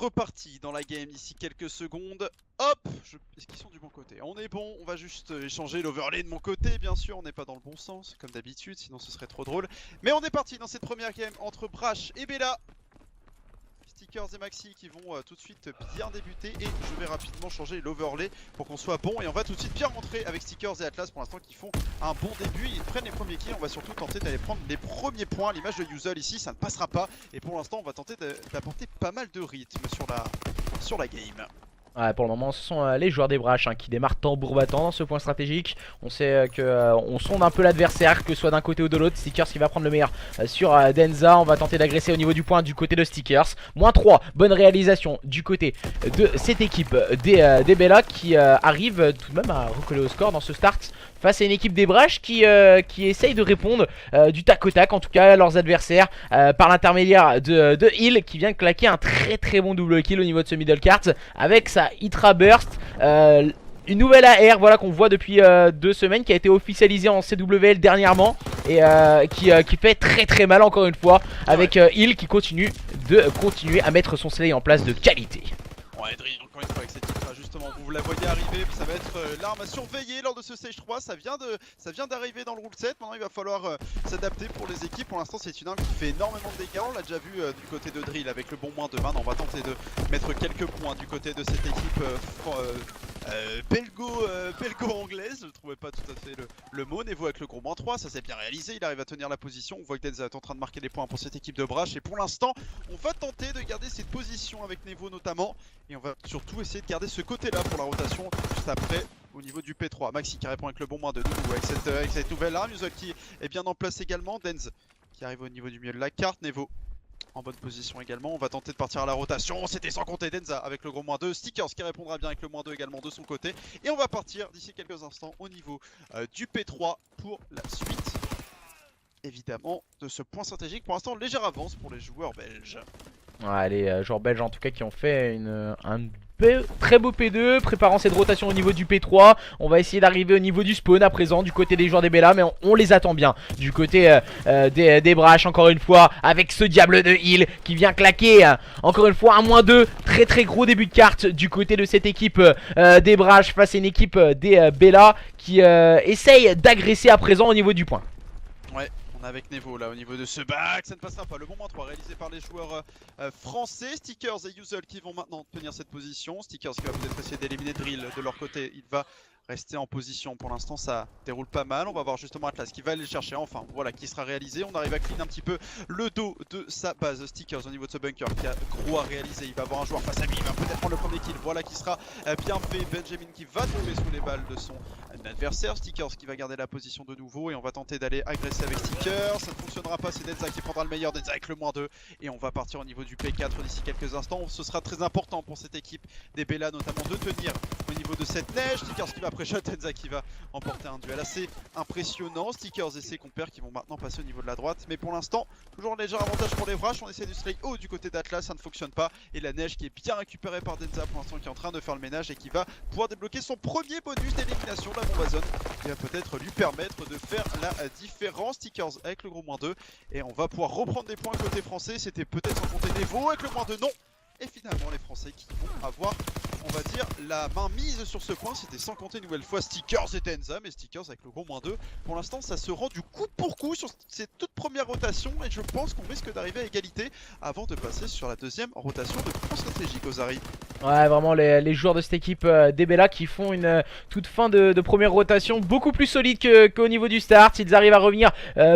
reparti dans la game d'ici quelques secondes. Hop, est-ce qu'ils sont du bon côté? On est bon, on va juste échanger l'overlay de mon côté, bien sûr, on n'est pas dans le bon sens, comme d'habitude, sinon ce serait trop drôle. Mais on est parti dans cette première game entre Brash et Bella. Stickers et Maxi qui vont tout de suite bien débuter et je vais rapidement changer l'overlay pour qu'on soit bon et on va tout de suite bien rentrer avec Stickers et Atlas pour l'instant qui font un bon début, ils prennent les premiers kills, on va surtout tenter d'aller prendre les premiers points, l'image de Yuzel ici ça ne passera pas et pour l'instant on va tenter d'apporter pas mal de rythme sur la game. Ouais, pour le moment ce sont les joueurs des Brash qui démarrent tambour battant dans ce point stratégique. On sait on sonde un peu l'adversaire, que ce soit d'un côté ou de l'autre. Stickers qui va prendre le meilleur sur Denza. On va tenter d'agresser au niveau du point du côté de Stickers. -3, bonne réalisation du côté de cette équipe des Bella qui arrive tout de même à recoller au score dans ce start face à une équipe des Brash qui essaye de répondre du tac au tac en tout cas à leurs adversaires par l'intermédiaire de Hill qui vient de claquer un très bon double kill au niveau de ce middle cart avec sa Hydra Burst, une nouvelle AR voilà, qu'on voit depuis 2 semaines, qui a été officialisée en CWL dernièrement et qui fait très mal encore une fois avec Hill qui continue à mettre son slay en place de qualité. Ouais, Drill, encore une fois avec cette Hydra, justement, vous la voyez arriver, ça va être l'arme à surveiller lors de ce stage 3, ça vient d'arriver dans le rule 7, maintenant il va falloir s'adapter pour les équipes, pour l'instant c'est une arme qui fait énormément de dégâts, on l'a déjà vu du côté de Drill avec le bon moins de 20, on va tenter de mettre quelques points du côté de cette équipe belgo-anglaise, je ne trouvais pas tout à fait le mot. Nevo avec le gros -3, ça s'est bien réalisé, il arrive à tenir la position, on voit que Denza est en train de marquer les points pour cette équipe de Brash et pour l'instant on va tenter de garder cette position avec Nevo notamment et on va surtout essayer de garder ce côté là pour la rotation juste après au niveau du P3. Maxi qui répond avec le bon moins de nous avec cette nouvelle arme, Yuzel qui est bien en place également, Denz qui arrive au niveau du milieu de la carte, Nevo en bonne position également, on va tenter de partir à la rotation, c'était sans compter Denza avec le gros -2, Stickers qui répondra bien avec le -2 également de son côté et on va partir d'ici quelques instants au niveau du P3 pour la suite évidemment de ce point stratégique. Pour l'instant légère avance pour les joueurs belges. Ouais, les joueurs belges en tout cas qui ont fait un très beau P2, préparant cette rotation au niveau du P3. On va essayer d'arriver au niveau du spawn à présent du côté des joueurs des Bella, mais on les attend bien du côté des Brash encore une fois avec ce diable de Hill qui vient claquer encore une fois un -2, très gros début de carte du côté de cette équipe des Brash face à une équipe des Bella qui essaye d'agresser à présent au niveau du point. Ouais, on est avec Nevo là au niveau de ce back, ça ne passera pas. Le bon -3 réalisé par les joueurs français, Stickers et Yuzel qui vont maintenant tenir cette position. Stickers qui va peut-être essayer d'éliminer Drill de leur côté, il va rester en position. Pour l'instant ça déroule pas mal, on va voir justement Atlas qui va aller le chercher, enfin voilà qui sera réalisé. On arrive à clean un petit peu le dos de sa base. Stickers au niveau de ce bunker qui a gros à réaliser, il va avoir un joueur face à lui, il va peut-être prendre le premier kill, voilà qui sera bien fait. Benjamin qui va tomber sous les balles de son adversaire, Stickers qui va garder la position de nouveau et on va tenter d'aller agresser avec Stickers, ça ne fonctionnera pas, c'est Denza qui prendra le meilleur, Denza avec le -2 et on va partir au niveau du P4 d'ici quelques instants. Ce sera très important pour cette équipe des Bella notamment de tenir au niveau de cette neige. Stickers qui va pré-shot, Denza qui va emporter un duel assez impressionnant. Stickers et ses compères qui vont maintenant passer au niveau de la droite, mais pour l'instant toujours un léger avantage pour les Brash. On essaie du slay haut du côté d'Atlas, ça ne fonctionne pas et la neige qui est bien récupérée par Denza pour l'instant qui est en train de faire le ménage et qui va pouvoir débloquer son premier bonus d'élimination de la Bombazone qui va peut-être lui permettre de faire la différence. Stickers avec le gros -2 et on va pouvoir reprendre des points côté français. C'était peut-être sans compter Nevo avec le -2, non. Et finalement les Français qui vont avoir, on va dire, la main mise sur ce point. C'était sans compter une nouvelle fois Stickers et Denza, mais Stickers avec le gros -2. Pour l'instant ça se rend du coup pour coup sur cette toute première rotation et je pense qu'on risque d'arriver à égalité avant de passer sur la deuxième rotation de point stratégique aux Ari. Ouais, vraiment les joueurs de cette équipe des Bella qui font une toute fin de première rotation beaucoup plus solide qu'au niveau du start. Ils arrivent à revenir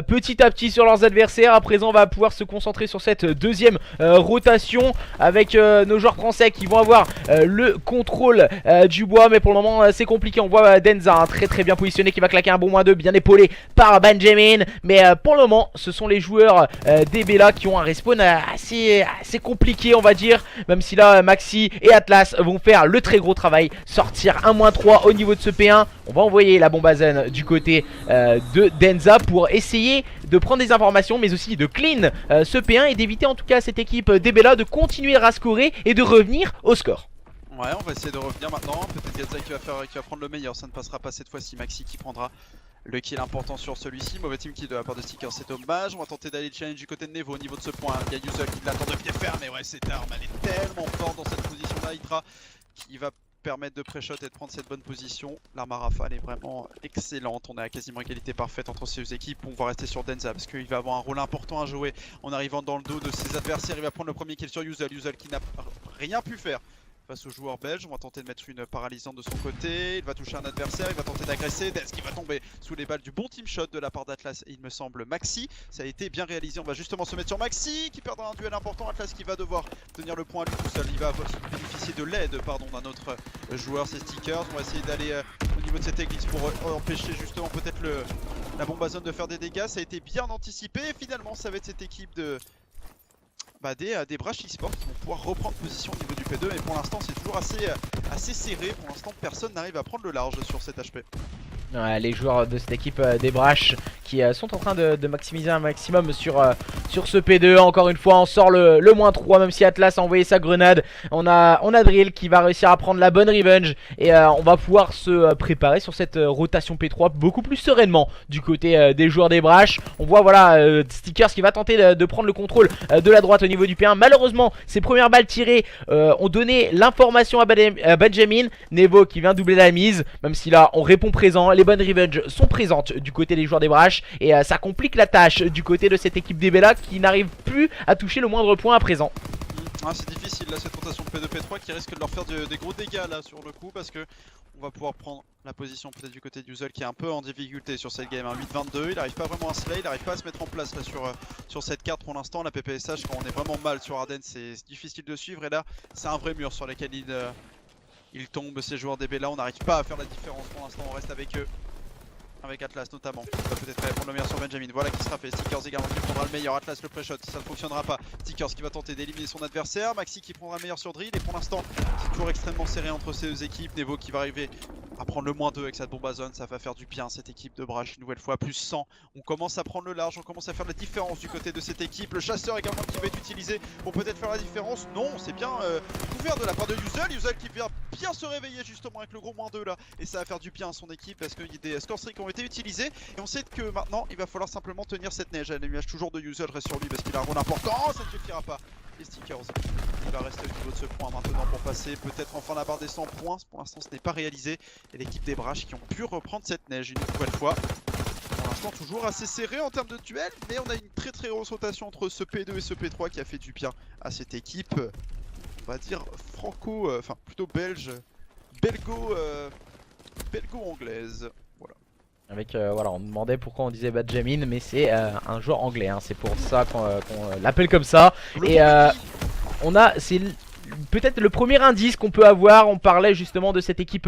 petit à petit sur leurs adversaires. À présent on va pouvoir se concentrer sur cette deuxième rotation avec nos joueurs français qui vont avoir le contrôle du bois, mais pour le moment c'est compliqué. On voit Denza très bien positionné qui va claquer un bon -2, bien épaulé par Benjamin, mais pour le moment ce sont les joueurs des Bella qui ont un respawn assez compliqué on va dire, même si là Maxi et Atlas vont faire le très gros travail, sortir un -3 au niveau de ce P1. On va envoyer la bombe à zen du côté de Denza pour essayer de prendre des informations mais aussi de clean ce P1 et d'éviter en tout cas à cette équipe des Bella de continuer à scorer et de revenir au score. Ouais, on va essayer de revenir maintenant, peut-être Denza qui va prendre le meilleur, ça ne passera pas cette fois-ci. Maxi qui prendra le kill important sur celui-ci. Mauvais team kill de la part de Stickers, c'est dommage. On va tenter d'aller challenge du côté de Nevo au niveau de ce point. Il y a Yuzel qui l'attend de pied ferme, mais ouais, cette arme elle est tellement forte dans cette position là. Hydra qui va permettre de pré-shot et de prendre cette bonne position. L'arme à rafale est vraiment excellente. On est à quasiment égalité parfaite entre ces deux équipes. On va rester sur Denza parce qu'il va avoir un rôle important à jouer en arrivant dans le dos de ses adversaires. Il va prendre le premier kill sur Yuzel. Yuzel qui n'a rien pu faire face au joueur belge. On va tenter de mettre une paralysante de son côté. Il va toucher un adversaire, il va tenter d'agresser. Dez qui va tomber sous les balles du bon team shot de la part d'Atlas et il me semble Maxi. Ça a été bien réalisé. On va justement se mettre sur Maxi qui perdra un duel important. Atlas qui va devoir tenir le point à lui tout seul. Il va bénéficier de l'aide d'un autre joueur, c'est Stickers. On va essayer d'aller au niveau de cette église pour empêcher justement peut-être la bombe à zone de faire des dégâts. Ça a été bien anticipé et finalement ça va être cette équipe de des Brash eSports qui vont pouvoir reprendre position au niveau du P2 et pour l'instant c'est toujours assez serré. Pour l'instant personne n'arrive à prendre le large sur cet HP. Ouais, les joueurs de cette équipe des Brash qui sont en train de maximiser un maximum sur ce P2. Encore une fois on sort le -3 même si Atlas a envoyé sa grenade. On a Drill qui va réussir à prendre la bonne revenge et on va pouvoir se préparer sur cette rotation P3 beaucoup plus sereinement du côté des joueurs des Brash. On voit voilà Stickers qui va tenter de prendre le contrôle de la droite au niveau du P1. Malheureusement ses premières balles tirées ont donné l'information à Benjamin. Nevo qui vient doubler la mise même si là on répond présent. Les bonnes revenge sont présentes du côté des joueurs des Brash et ça complique la tâche du côté de cette équipe des Bella qui n'arrive plus à toucher le moindre point à présent. Ah, c'est difficile là cette rotation de P2 P3 qui risque de leur faire des gros dégâts là sur le coup parce que on va pouvoir prendre la position peut-être du côté de Yuzel qui est un peu en difficulté sur cette game. 8-22, il n'arrive pas vraiment à slay, il n'arrive pas à se mettre en place là sur cette carte pour l'instant. La PPSH quand on est vraiment mal sur Arden c'est difficile de suivre et là c'est un vrai mur sur lequel il tombe ces joueurs des Bella. On n'arrive pas à faire la différence pour l'instant, on reste avec eux. Avec Atlas notamment, il va peut-être répondre le meilleur sur Benjamin, voilà qui sera fait. Stickers également qui prendra le meilleur, Atlas le pré-shot, ça ne fonctionnera pas. Stickers qui va tenter d'éliminer son adversaire, Maxi qui prendra le meilleur sur Drill et pour l'instant c'est toujours extrêmement serré entre ces deux équipes. Nevo qui va arriver à prendre le -2 avec cette bombe à zone, ça va faire du bien cette équipe de Brash une nouvelle fois, plus 100. On commence à prendre le large, on commence à faire la différence du côté de cette équipe. Le chasseur également qui va être utilisé pour peut-être faire la différence. Non, c'est bien couvert de la part de Yuzel, Yuzel qui vient bien se réveiller justement avec le gros -2 là et ça va faire du bien à son équipe parce qu'il y a des score streaks qui ont été utilisés. Et on sait que maintenant il va falloir simplement tenir cette neige. La nuage toujours de Yuzel reste sur lui parce qu'il a un rôle important. Oh, ça ne suffira pas. Et Stickers il va rester au niveau de ce point maintenant pour passer peut-être enfin la barre des 100 points. Pour l'instant ce n'est pas réalisé. Et l'équipe des Brash qui ont pu reprendre cette neige une nouvelle fois. Pour l'instant toujours assez serré en termes de duel. Mais on a une très grosse rotation entre ce P2 et ce P3 qui a fait du bien à cette équipe. On va dire franco, enfin plutôt belge, belgo-anglaise. Avec voilà, on demandait pourquoi on disait Benjamin, mais c'est un joueur anglais, hein, c'est pour ça qu'on l'appelle comme ça. Et on a, c'est peut-être le premier indice qu'on peut avoir. On parlait justement de cette équipe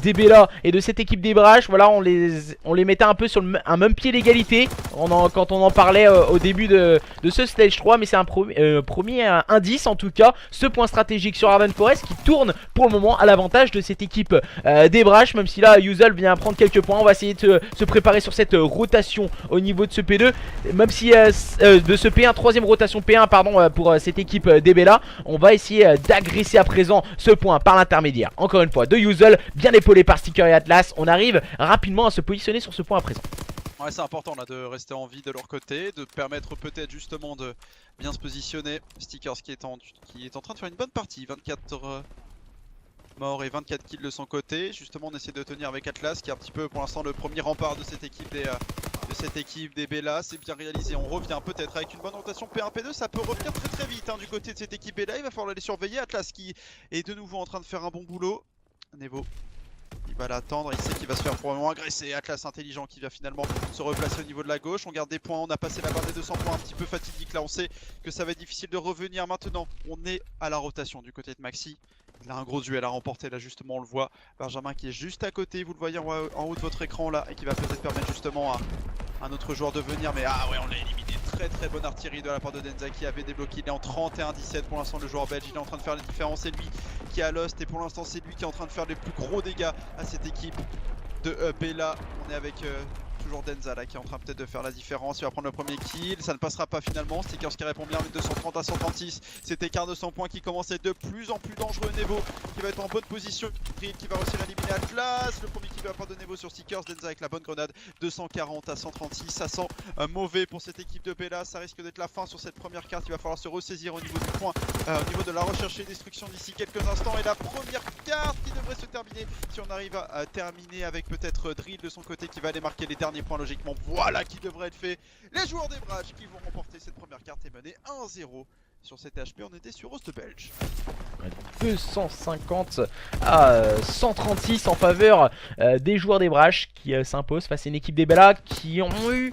des Bella et de cette équipe des Brash. Voilà, on les mettait un peu sur un même pied d'égalité quand on en parlait au début de ce stage 3. Mais c'est un premier indice en tout cas. Ce point stratégique sur Arden Forest qui tourne pour le moment à l'avantage de cette équipe des Brash. Même si là Yuzel vient prendre quelques points. On va essayer de se préparer sur cette rotation au niveau de ce P2. Même si de ce P1, troisième rotation P1 pardon pour cette équipe des Bella. On va essayer d'agresser à présent ce point par l'intermédiaire encore une fois de Yuzel, bien épaulé par Sticker et Atlas. On arrive rapidement à se positionner sur ce point à présent. Ouais, c'est important là de rester en vie de leur côté, de permettre peut-être justement de bien se positionner. Stickers qui est en train de faire une bonne partie, 24 morts et 24 kills de son côté. Justement on essaie de tenir avec Atlas qui est un petit peu pour l'instant le premier rempart de cette équipe des Bella. C'est bien réalisé, on revient peut-être avec une bonne rotation P1, P2, ça peut revenir très vite hein, du côté de cette équipe Bella. Il va falloir les surveiller, Atlas qui est de nouveau en train de faire un bon boulot. Nevo il va l'attendre, il sait qu'il va se faire probablement agresser. Atlas intelligent qui va finalement se replacer au niveau de la gauche. On garde des points, on a passé la barre des 200 points, un petit peu fatidique là. On sait que ça va être difficile de revenir maintenant. On est à la rotation du côté de Maxi. Il a un gros duel à remporter là justement, on le voit. Benjamin qui est juste à côté, vous le voyez en haut de votre écran là. Et qui va peut-être permettre justement à un autre joueur de venir. Mais ah ouais, on l'a éliminé. Très bonne artillerie de la part de Denza qui avait débloqué. Il est en 31-17 pour l'instant le joueur belge. Il est en train de faire la différence. C'est lui qui est à Lost et pour l'instant c'est lui qui est en train de faire les plus gros dégâts à cette équipe de Bella. On est avec toujours Denza là qui est en train peut-être de faire la différence. Il va prendre le premier kill, ça ne passera pas finalement. Stickers qui répond bien avec 230 à 136. Cet écart de 100 points qui commence à être de plus en plus dangereux. Nevo qui va être en bonne position. Drill qui va réussir à éliminer Atlas. Le premier qui va pas de Nevo sur Stickers. Denza avec la bonne grenade. 240 à 136. Ça sent mauvais pour cette équipe de Bella. Ça risque d'être la fin sur cette première carte. Il va falloir se ressaisir au niveau du point, au niveau de la recherche et destruction d'ici quelques instants. Et la première carte qui devrait se terminer si on arrive à terminer avec peut-être Drill de son côté qui va aller marquer les derniers points logiquement. Voilà qui devrait être fait. Les joueurs des Brash qui vont remporter cette première carte et mener 1-0 sur cette HP. On était sur Host Belge. 250 à 136 en faveur des joueurs des Brash qui s'imposent face à une équipe des Bella qui ont eu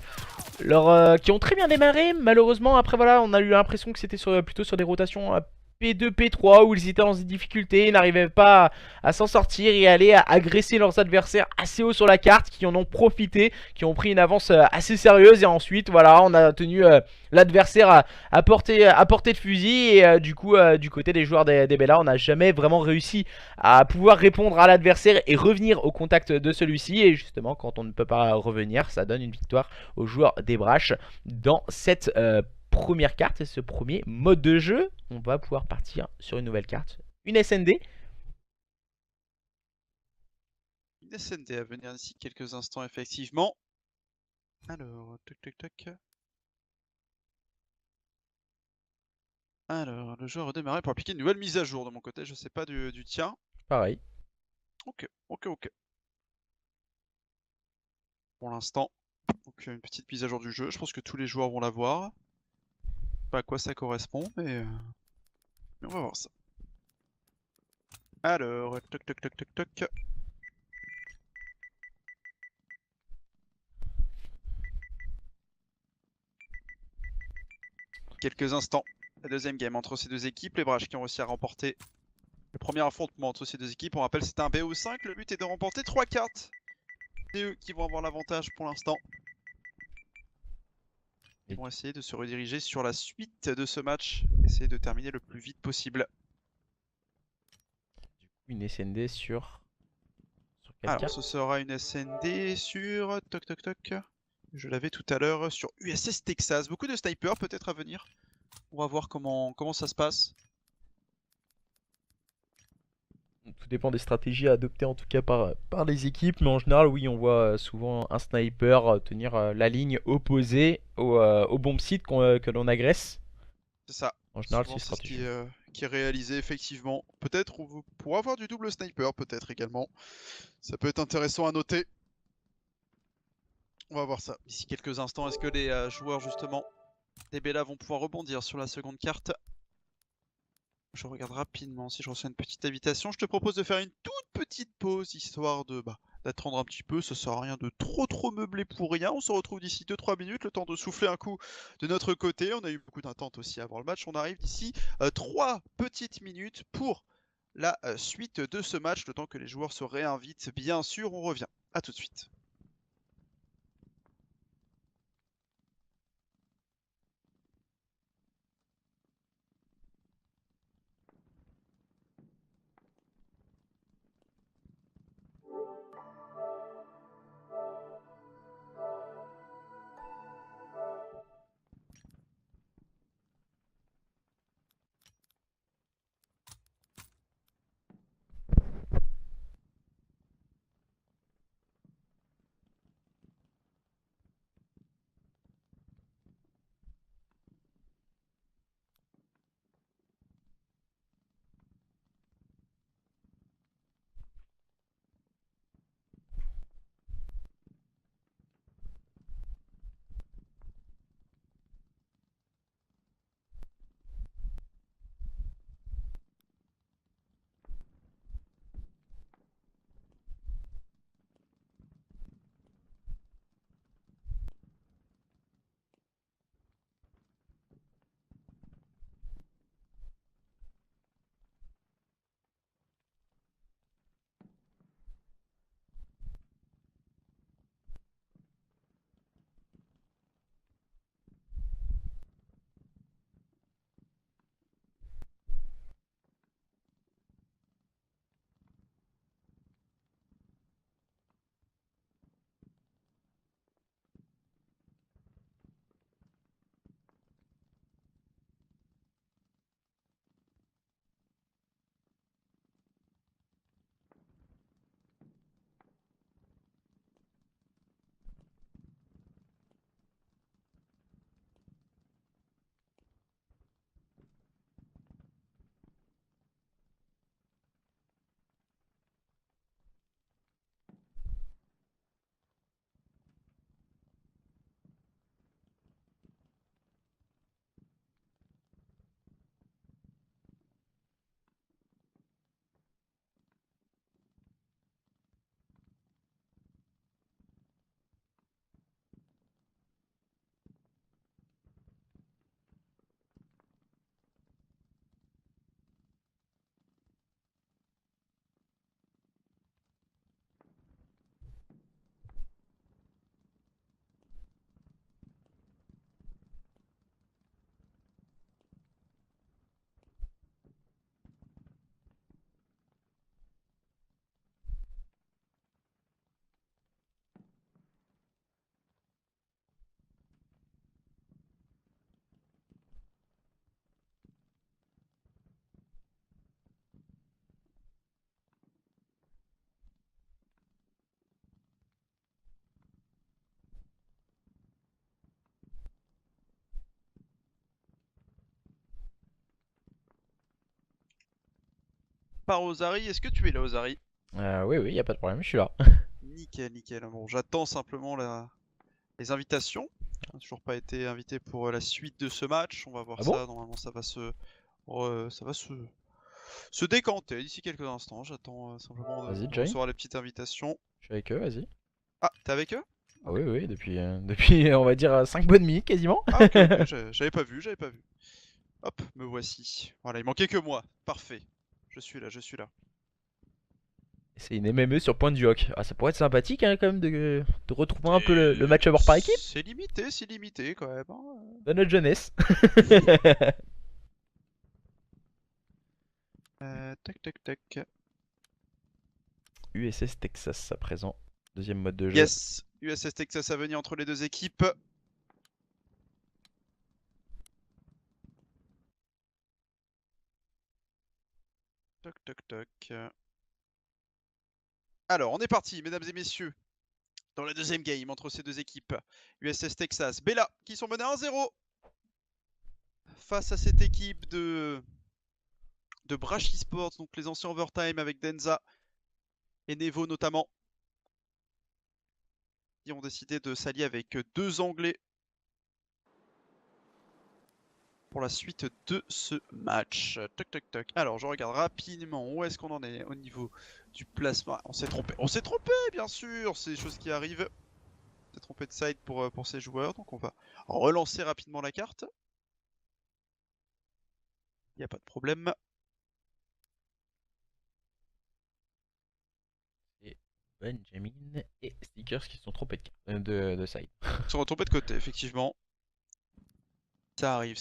qui ont très bien démarré. Malheureusement après voilà on a eu l'impression que c'était plutôt sur des rotations P2, P3 où ils étaient en difficulté, ils n'arrivaient pas à s'en sortir et aller agresser leurs adversaires assez haut sur la carte, qui en ont profité, qui ont pris une avance assez sérieuse et ensuite voilà on a tenu l'adversaire à portée de fusil et du coup du côté des joueurs des Bella on n'a jamais vraiment réussi à pouvoir répondre à l'adversaire et revenir au contact de celui-ci et justement quand on ne peut pas revenir ça donne une victoire aux joueurs des Brash dans cette première carte et ce premier mode de jeu. On va pouvoir partir sur une nouvelle carte, une SND. Une SND à venir d'ici quelques instants effectivement. Alors, toc toc toc. Alors, le jeu a redémarré pour appliquer une nouvelle mise à jour de mon côté, je sais pas du tien. Pareil. Ok. Pour l'instant, donc une petite mise à jour du jeu, je pense que tous les joueurs vont la voir. Pas à quoi ça correspond, mais on va voir ça. Alors, toc toc toc toc toc. Quelques instants, la deuxième game entre ces deux équipes, les Brash qui ont réussi à remporter le premier affrontement entre ces deux équipes. On rappelle c'était un BO5, le but est de remporter 3 cartes. C'est eux qui vont avoir l'avantage pour l'instant. Ils vont essayer de se rediriger sur la suite de ce match, essayer de terminer le plus vite possible. Une SND sur quelle Alors carte? ce sera une SND sur toc toc toc. Je l'avais tout à l'heure sur USS Texas. Beaucoup de snipers peut-être à venir. On va voir comment ça se passe. Tout dépend des stratégies à adopter en tout cas par les équipes, mais en général oui on voit souvent un sniper tenir la ligne opposée au bomb site que l'on agresse. C'est ça. En général Souvent c'est c'est ce stratégique. qui est réalisé effectivement. Peut-être pour avoir du double sniper peut-être également. Ça peut être intéressant à noter. On va voir ça d'ici quelques instants. Est-ce que les joueurs justement des Bella vont pouvoir rebondir sur la seconde carte? Je regarde rapidement si je reçois une petite invitation. Je te propose de faire une toute petite pause histoire d'attendre un petit peu. Ça sert à rien de trop meubler pour rien. On se retrouve d'ici 2-3 minutes, le temps de souffler un coup de notre côté. On a eu beaucoup d'attente aussi avant le match. On arrive d'ici 3 petites minutes pour la suite de ce match. Le temps que les joueurs se réinvitent, bien sûr, on revient. A tout de suite. par Ozari. Est-ce que tu es là, Ozari? Oui, oui, y a pas de problème, je suis là. Nickel, nickel. Bon, j'attends simplement les invitations. On n'a toujours pas été invité pour la suite de ce match. On va voir Ah bon? ça. Normalement, ça va se décanter d'ici quelques instants. J'attends simplement Vas-y, de Jay, recevoir les petites invitations. je suis avec eux, vas-y. Ah, t'es avec eux? Ah oui, oui, depuis on va dire 5 bonnes minutes quasiment. Ah, ok, ok, j'avais pas vu, j'avais pas vu. Hop, me voici. Voilà, il manquait que moi. Parfait. Je suis là, je suis là. C'est une MME sur Point de Vue. Ah, ça pourrait être sympathique hein, quand même de retrouver un peu le match à bord par équipe c'est limité quand même, hein. de notre jeunesse. Tac, tac, tac. USS Texas à présent. Deuxième mode de jeu. Yes, USS Texas à venir entre les deux équipes. Toc, toc, toc. Alors, on est parti, mesdames et messieurs, dans la deuxième game entre ces deux équipes. USS Texas, Bella, qui sont menés 1-0 face à cette équipe de Brash Esports, donc les anciens Overtime avec Denza et Nevo notamment, qui ont décidé de s'allier avec deux Anglais pour la suite de ce match. Toc toc toc. Alors je regarde rapidement où est-ce qu'on en est au niveau du placement. On s'est trompé bien sûr, c'est des choses qui arrivent. On s'est trompé de side pour ces joueurs, donc on va relancer rapidement la carte. Il n'y a pas de problème. Et Benjamin et Stickers qui se sont trompés de side. Ils sont trompés de côté, effectivement. Ça arrive.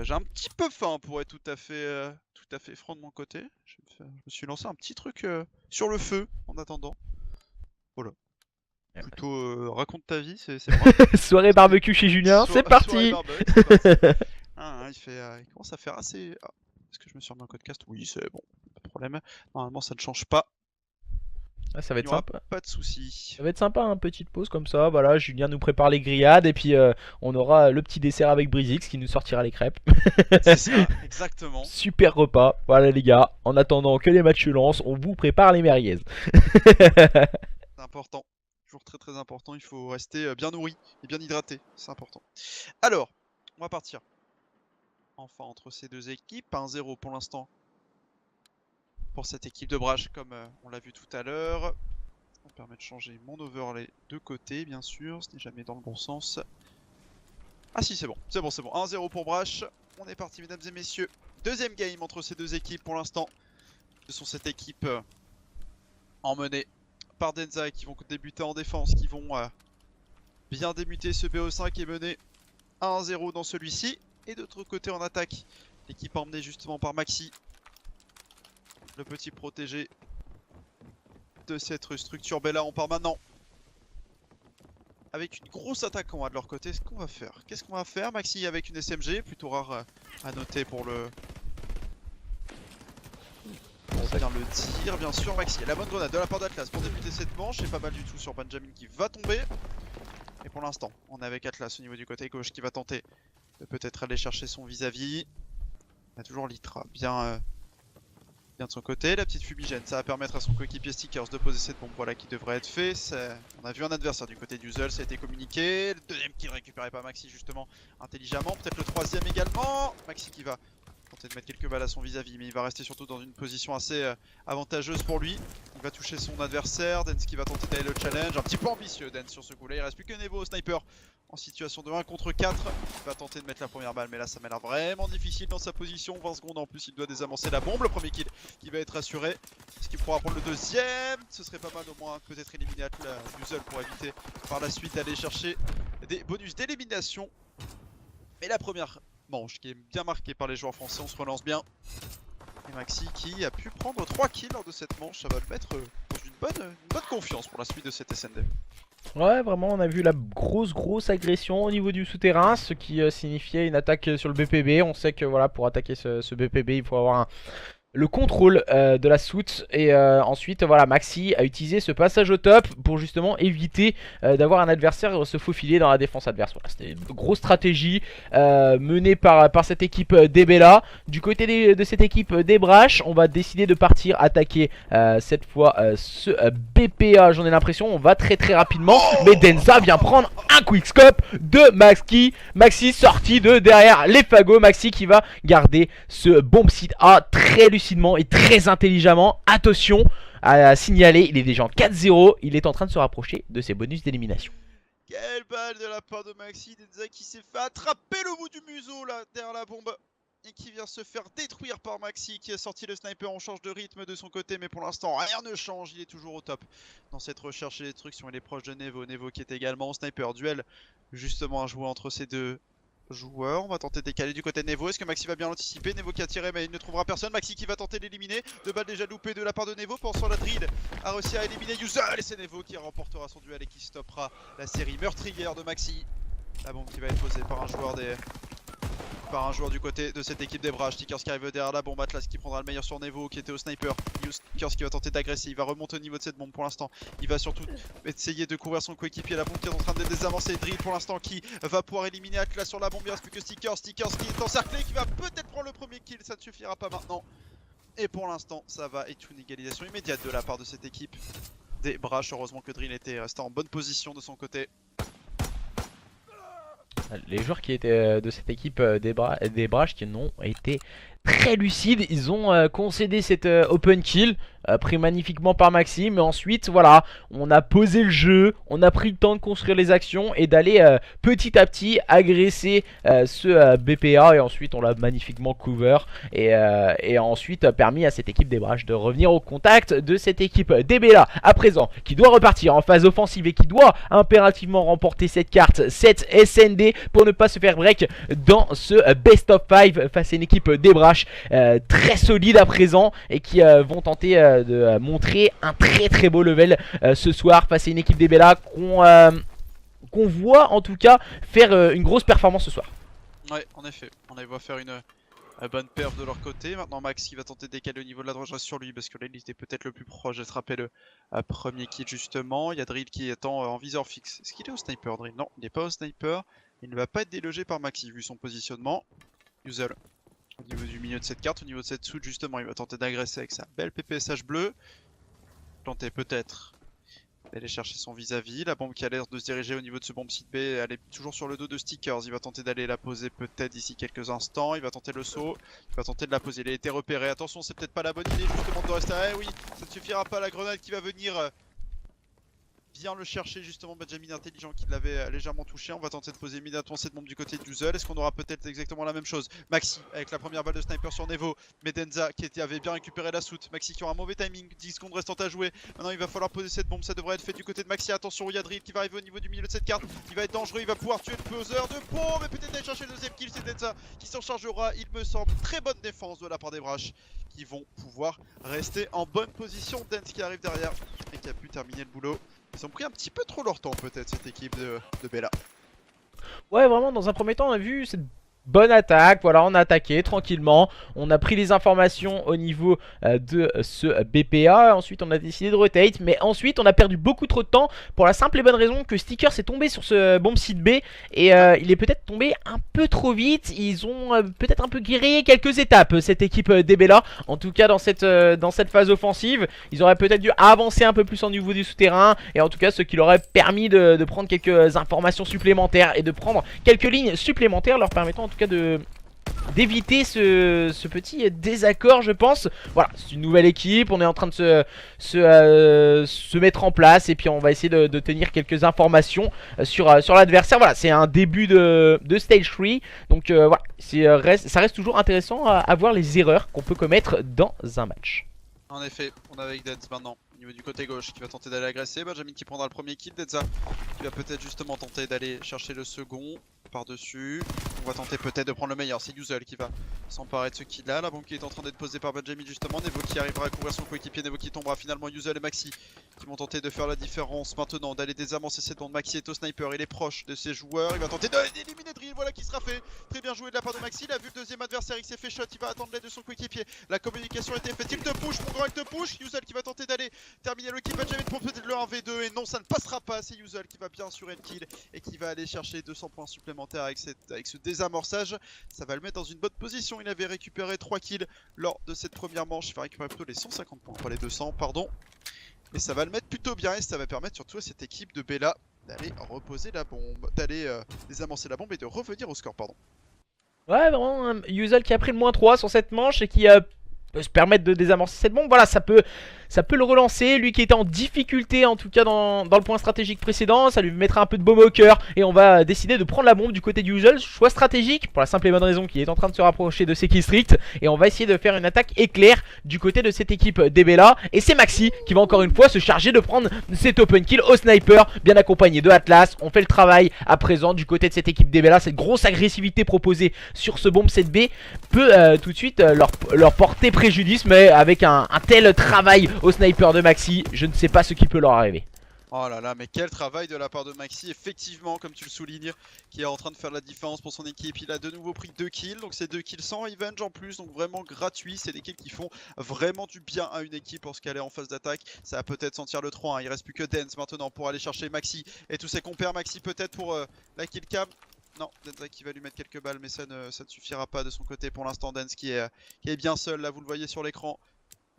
J'ai un petit peu faim pour être tout à fait franc de mon côté. Je me suis lancé un petit truc sur le feu en attendant. Voilà. Plutôt raconte ta vie, c'est moi. Soirée barbecue chez Julien, c'est parti. Il commence à faire assez... Ah, est-ce que je me suis remis en codecast? Oui, c'est bon, pas de problème. Normalement ça ne change pas. Ah, ça va être sympa. Pas de soucis. Ça va être sympa, hein, petite pause comme ça. Voilà, Julien nous prépare les grillades et puis on aura le petit dessert avec Brizix qui nous sortira les crêpes. C'est ça, exactement. Super repas. Voilà les gars, en attendant que les matchs se lancent, on vous prépare les merguez. C'est important, toujours très très important. Il faut rester bien nourri et bien hydraté, c'est important. Alors, on va partir. Enfin entre ces deux équipes, 1-0 pour l'instant. Pour cette équipe de Brash, comme on l'a vu tout à l'heure. Ça me permet de changer mon overlay de côté, bien sûr. Ce n'est jamais dans le bon sens. Ah si, c'est bon. 1-0 pour Brash. On est parti, mesdames et messieurs. Deuxième game entre ces deux équipes pour l'instant. Ce sont cette équipe emmenée par Denza qui vont débuter en défense, qui vont bien débuter ce BO5 et mener 1-0 dans celui-ci. Et d'autre côté en attaque, l'équipe emmenée justement par Maxi. Le petit protégé de cette structure Bella. On part maintenant avec une grosse attaque de leur côté. Qu'est-ce qu'on va faire Maxi avec une SMG, plutôt rare à noter pour bien le tir bien sûr. Maxi, la bonne grenade de la part d'Atlas pour débuter cette manche. C'est pas mal du tout sur Benjamin qui va tomber. Et pour l'instant, on est avec Atlas au niveau du côté gauche qui va tenter de peut-être aller chercher son vis-à-vis. On a toujours Litra bien de son côté, la petite fumigène, ça va permettre à son coéquipier Stickers de poser cette bombe, voilà qui devrait être fait. On a vu un adversaire du côté d'Uzel, ça a été communiqué. Le deuxième qui ne récupérait pas Maxi justement intelligemment, peut-être le troisième également. Maxi qui va tenter de mettre quelques balles à son vis-à-vis, mais il va rester surtout dans une position assez avantageuse pour lui. Il va toucher son adversaire, Dance qui va tenter d'aller le challenge, un petit peu ambitieux Dance sur ce coup là, il reste plus que Nevo, sniper en situation de 1 contre 4. Il va tenter de mettre la première balle, mais là ça m'a l'air vraiment difficile dans sa position. 20 secondes en plus, il doit désamorcer la bombe. Le premier kill qui va être assuré. Est-ce qu'il pourra prendre le deuxième? Ce serait pas mal au moins peut-être éliminer Uzel pour éviter par la suite d'aller chercher des bonus d'élimination. Mais la première manche qui est bien marquée par les joueurs français, on se relance bien. Et Maxi qui a pu prendre 3 kills lors de cette manche, ça va le mettre dans une bonne confiance pour la suite de cette SND. Ouais, vraiment, on a vu la grosse agression au niveau du souterrain, ce qui signifiait une attaque sur le BPB. On sait que voilà, pour attaquer ce BPB, il faut avoir le contrôle de la soute. Et ensuite voilà, Maxi a utilisé ce passage au top pour justement éviter d'avoir un adversaire se faufiler dans la défense adverse. Voilà, c'était une grosse stratégie menée par cette équipe d'Ebella. Du côté de cette équipe des Brash, on va décider de partir attaquer cette fois ce BPA. J'en ai l'impression, on va très rapidement, mais Denza vient prendre un quickscope de Maxi. Maxi sorti de derrière les fagots. Maxi qui va garder ce bomb site A très lucidement et très intelligemment. Attention à signaler, il est déjà en 4-0. Il est en train de se rapprocher de ses bonus d'élimination. Quelle balle de la part de Maxi. Denza qui s'est fait attraper le bout du museau là derrière la bombe et qui vient se faire détruire par Maxi qui a sorti le sniper. On change de rythme de son côté, mais pour l'instant rien ne change. Il est toujours au top dans cette recherche et destruction. Il est proche de Nevo. Nevo qui est également au sniper. Duel justement à jouer entre ces deux joueurs. On va tenter de décaler du côté de Nevo. Est-ce que Maxi va bien l'anticiper? Nevo qui a tiré mais il ne trouvera personne. Maxi qui va tenter d'éliminer. Deux balles déjà loupées de la part de Nevo. Pensant la drill a réussi à éliminer Yuzel. Et c'est Nevo qui remportera son duel et qui stoppera la série meurtrière de Maxi. La bombe qui va être posée par un joueur du côté de cette équipe des Brash. Stickers qui arrive derrière la bombe. Atlas qui prendra le meilleur sur Nevo qui était au sniper. Stickers qui va tenter d'agresser. Il va remonter au niveau de cette bombe pour l'instant. Il va surtout essayer de couvrir son coéquipier. La bombe qui est en train de désamorcer. Drill pour l'instant qui va pouvoir éliminer Atlas sur la bombe. Il reste plus que Stickers. Stickers qui est encerclé, qui va peut-être prendre le premier kill. Ça ne suffira pas maintenant. Et pour l'instant, ça va être une égalisation immédiate de la part de cette équipe des Brash. Heureusement que Drill était resté en bonne position de son côté. Les joueurs qui étaient de cette équipe des Brash qui n'ont été très lucides. Ils ont concédé cette open kill pris magnifiquement par Maxi, mais ensuite voilà, on a posé le jeu, on a pris le temps de construire les actions et d'aller petit à petit agresser ce BPA, et ensuite on l'a magnifiquement cover et ensuite permis à cette équipe des Brash de revenir au contact de cette équipe d'Ebella à présent, qui doit repartir en phase offensive et qui doit impérativement remporter cette carte, cette SND, pour ne pas se faire break dans ce best of 5 face à une équipe des Brash très solide à présent et qui vont tenter de montrer un très beau level ce soir face à une équipe des Bella qu'on voit en tout cas faire une grosse performance ce soir. Ouais, en effet, on les voit faire une bonne perf de leur côté. Maintenant Max qui va tenter de décaler au niveau de la droite sur lui parce que là il était peut-être le plus proche d'être rappelé le premier kill justement. Il y a Drill qui est en viseur fixe. Est-ce qu'il est au sniper, Drill? Non, il n'est pas au sniper. Il ne va pas être délogé par Maxi vu son positionnement. Yuzel au niveau du milieu de cette carte, au niveau de cette soute justement, il va tenter d'agresser avec sa belle PPSH bleue. Tenter peut-être d'aller chercher son vis-à-vis. La bombe qui a l'air de se diriger au niveau de ce bombe site B, elle est toujours sur le dos de Stickers. Il va tenter d'aller la poser peut-être d'ici quelques instants. Il va tenter le saut, il va tenter de la poser. Il a été repéré. Attention, c'est peut-être pas la bonne idée justement de rester. Eh oui, ça ne suffira pas. La grenade qui va venir bien le chercher justement. Benjamin intelligent qui l'avait légèrement touché. On va tenter de poser immédiatement cette bombe du côté de Yuzel. Est-ce qu'on aura peut-être exactement la même chose? Maxi avec la première balle de sniper sur Nevo. Medenza qui avait bien récupéré la soute. Maxi qui aura un mauvais timing. 10 secondes restantes à jouer. Maintenant il va falloir poser cette bombe. Ça devrait être fait du côté de Maxi. Attention, il y a Drill qui va arriver au niveau du milieu de cette carte. Il va être dangereux. Il va pouvoir tuer le poseur de bombe. Et peut-être aller chercher le deuxième kill. C'est Denza qui s'en chargera. Il me semble très bonne défense de la part des Brash qui vont pouvoir rester en bonne position. Dens qui arrive derrière et qui a pu terminer le boulot. Ils ont pris un petit peu trop leur temps peut-être cette équipe de Bella. Ouais, vraiment dans un premier temps on a vu cette bonne attaque, voilà, on a attaqué tranquillement, on a pris les informations au niveau de ce BPA, ensuite on a décidé de rotate, mais ensuite on a perdu beaucoup trop de temps pour la simple et bonne raison que Stickers est tombé sur ce bomb site B et il est peut-être tombé un peu trop vite. Ils ont peut-être un peu grillé quelques étapes cette équipe d'Ebella, en tout cas dans cette phase offensive. Ils auraient peut-être dû avancer un peu plus au niveau du souterrain, et en tout cas ce qui leur aurait permis de prendre quelques informations supplémentaires et de prendre quelques lignes supplémentaires leur permettant en tout cas d'éviter ce petit désaccord, je pense. Voilà, c'est une nouvelle équipe, on est en train de se mettre en place et puis on va essayer de tenir quelques informations sur l'adversaire. Voilà, c'est un début de stage 3, donc voilà, ça reste toujours intéressant à voir les erreurs qu'on peut commettre dans un match. En effet, on est avec Dens maintenant, au niveau du côté gauche, qui va tenter d'aller agresser. Benjamin qui prendra le premier kill. Denza qui va peut-être justement tenter d'aller chercher le second. par-dessus. On va tenter peut-être de prendre le meilleur. C'est Yuzel qui va s'emparer de ce kill là. La bombe qui est en train d'être posée par Benjamin justement. Nevo qui arrivera à couvrir son coéquipier. Nevo qui tombera finalement. Yuzel et Maxi qui vont tenter de faire la différence maintenant, d'aller désamorcer cette bombe. Maxi est au sniper, il est proche de ses joueurs. Il va tenter d'éliminer Drill. Voilà qui sera fait. Très bien joué de la part de Maxi. Il a vu le deuxième adversaire, il s'est fait shot. Il va attendre l'aide de son coéquipier. La communication a été faite. Il te push, mon grand, il te push. Yuzel qui va tenter d'aller terminer le kill. Benjamin pour peut-être le 1v2. Et non, ça ne passera pas. C'est Yuzel qui va bien assurer le kill et qui va aller chercher 200 points supplémentaires avec ce désamorçage. Ça va le mettre dans une bonne position. Il avait récupéré 3 kills lors de cette première manche. Il va récupérer plutôt les 150 points, pas les 200, pardon. Et ça va le mettre plutôt bien et ça va permettre surtout à cette équipe de Bella d'aller reposer la bombe, d'aller désamorcer la bombe et de revenir au score, pardon. Ouais, vraiment, Yuzel qui a pris le -3 sur cette manche et qui peut se permettre de désamorcer cette bombe. Voilà, ça peut le relancer. Lui qui était en difficulté, en tout cas dans le point stratégique précédent, ça lui mettra un peu de baume au cœur. Et on va décider de prendre la bombe du côté du Yuzel. Choix stratégique pour la simple et bonne raison qu'il est en train de se rapprocher de ses Killstreak. Et on va essayer de faire une attaque éclair du côté de cette équipe d'Ebella. Et c'est Maxi qui va encore une fois se charger de prendre cet open kill au sniper, bien accompagné de Atlas. On fait le travail à présent du côté de cette équipe d'Ebella. Cette grosse agressivité proposée sur ce bombe 7B peut tout de suite leur porter préjudice. Mais avec un tel travail au sniper de Maxi, je ne sais pas ce qui peut leur arriver. Oh là là, mais quel travail de la part de Maxi, effectivement, comme tu le soulignes, qui est en train de faire la différence pour son équipe. Il a de nouveau pris 2 kills, donc c'est 2 kills sans revenge en plus, donc vraiment gratuit. C'est des kills qui font vraiment du bien à une équipe lorsqu'elle est en phase d'attaque. Ça va peut-être sentir le 3-1, il reste plus que Dance maintenant pour aller chercher Maxi et tous ses compères. Maxi peut-être pour la kill cam. Non, Denza qui va lui mettre quelques balles, mais ça ne suffira pas de son côté pour l'instant. Dance qui est bien seul, là vous le voyez sur l'écran.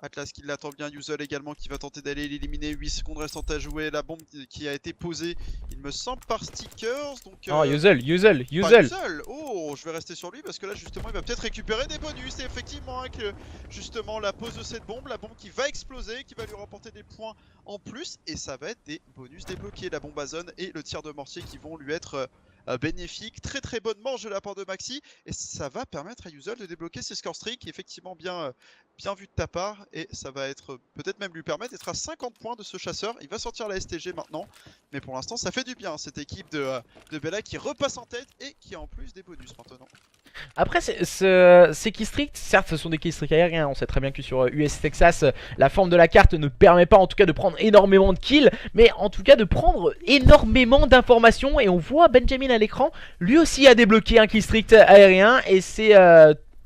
Atlas qui l'attend bien, Yuzel également qui va tenter d'aller l'éliminer, 8 secondes restantes à jouer, la bombe qui a été posée, il me semble par Stickers, donc... Oh, Yuzel. Oh, je vais rester sur lui parce que là justement il va peut-être récupérer des bonus, et effectivement avec justement la pose de cette bombe, la bombe qui va exploser, qui va lui rapporter des points en plus, et ça va être des bonus débloqués, la bombe à zone et le tir de mortier qui vont lui être... bénéfique, très bonne manche de la part de Maxi, et ça va permettre à Yuzel de débloquer ses score streaks, effectivement bien vu de ta part, et ça va être peut-être même lui permettre d'être à 50 points de ce chasseur. Il va sortir la STG maintenant, mais pour l'instant ça fait du bien, cette équipe de Bella qui repasse en tête et qui a en plus des bonus maintenant. Après, ces killstreaks, certes ce sont des killstreaks aériens, on sait très bien que sur US Texas, la forme de la carte ne permet pas en tout cas de prendre énormément de kills, mais en tout cas de prendre énormément d'informations. Et on voit Benjamin à l'écran, lui aussi a débloqué un killstreak aérien, et c'est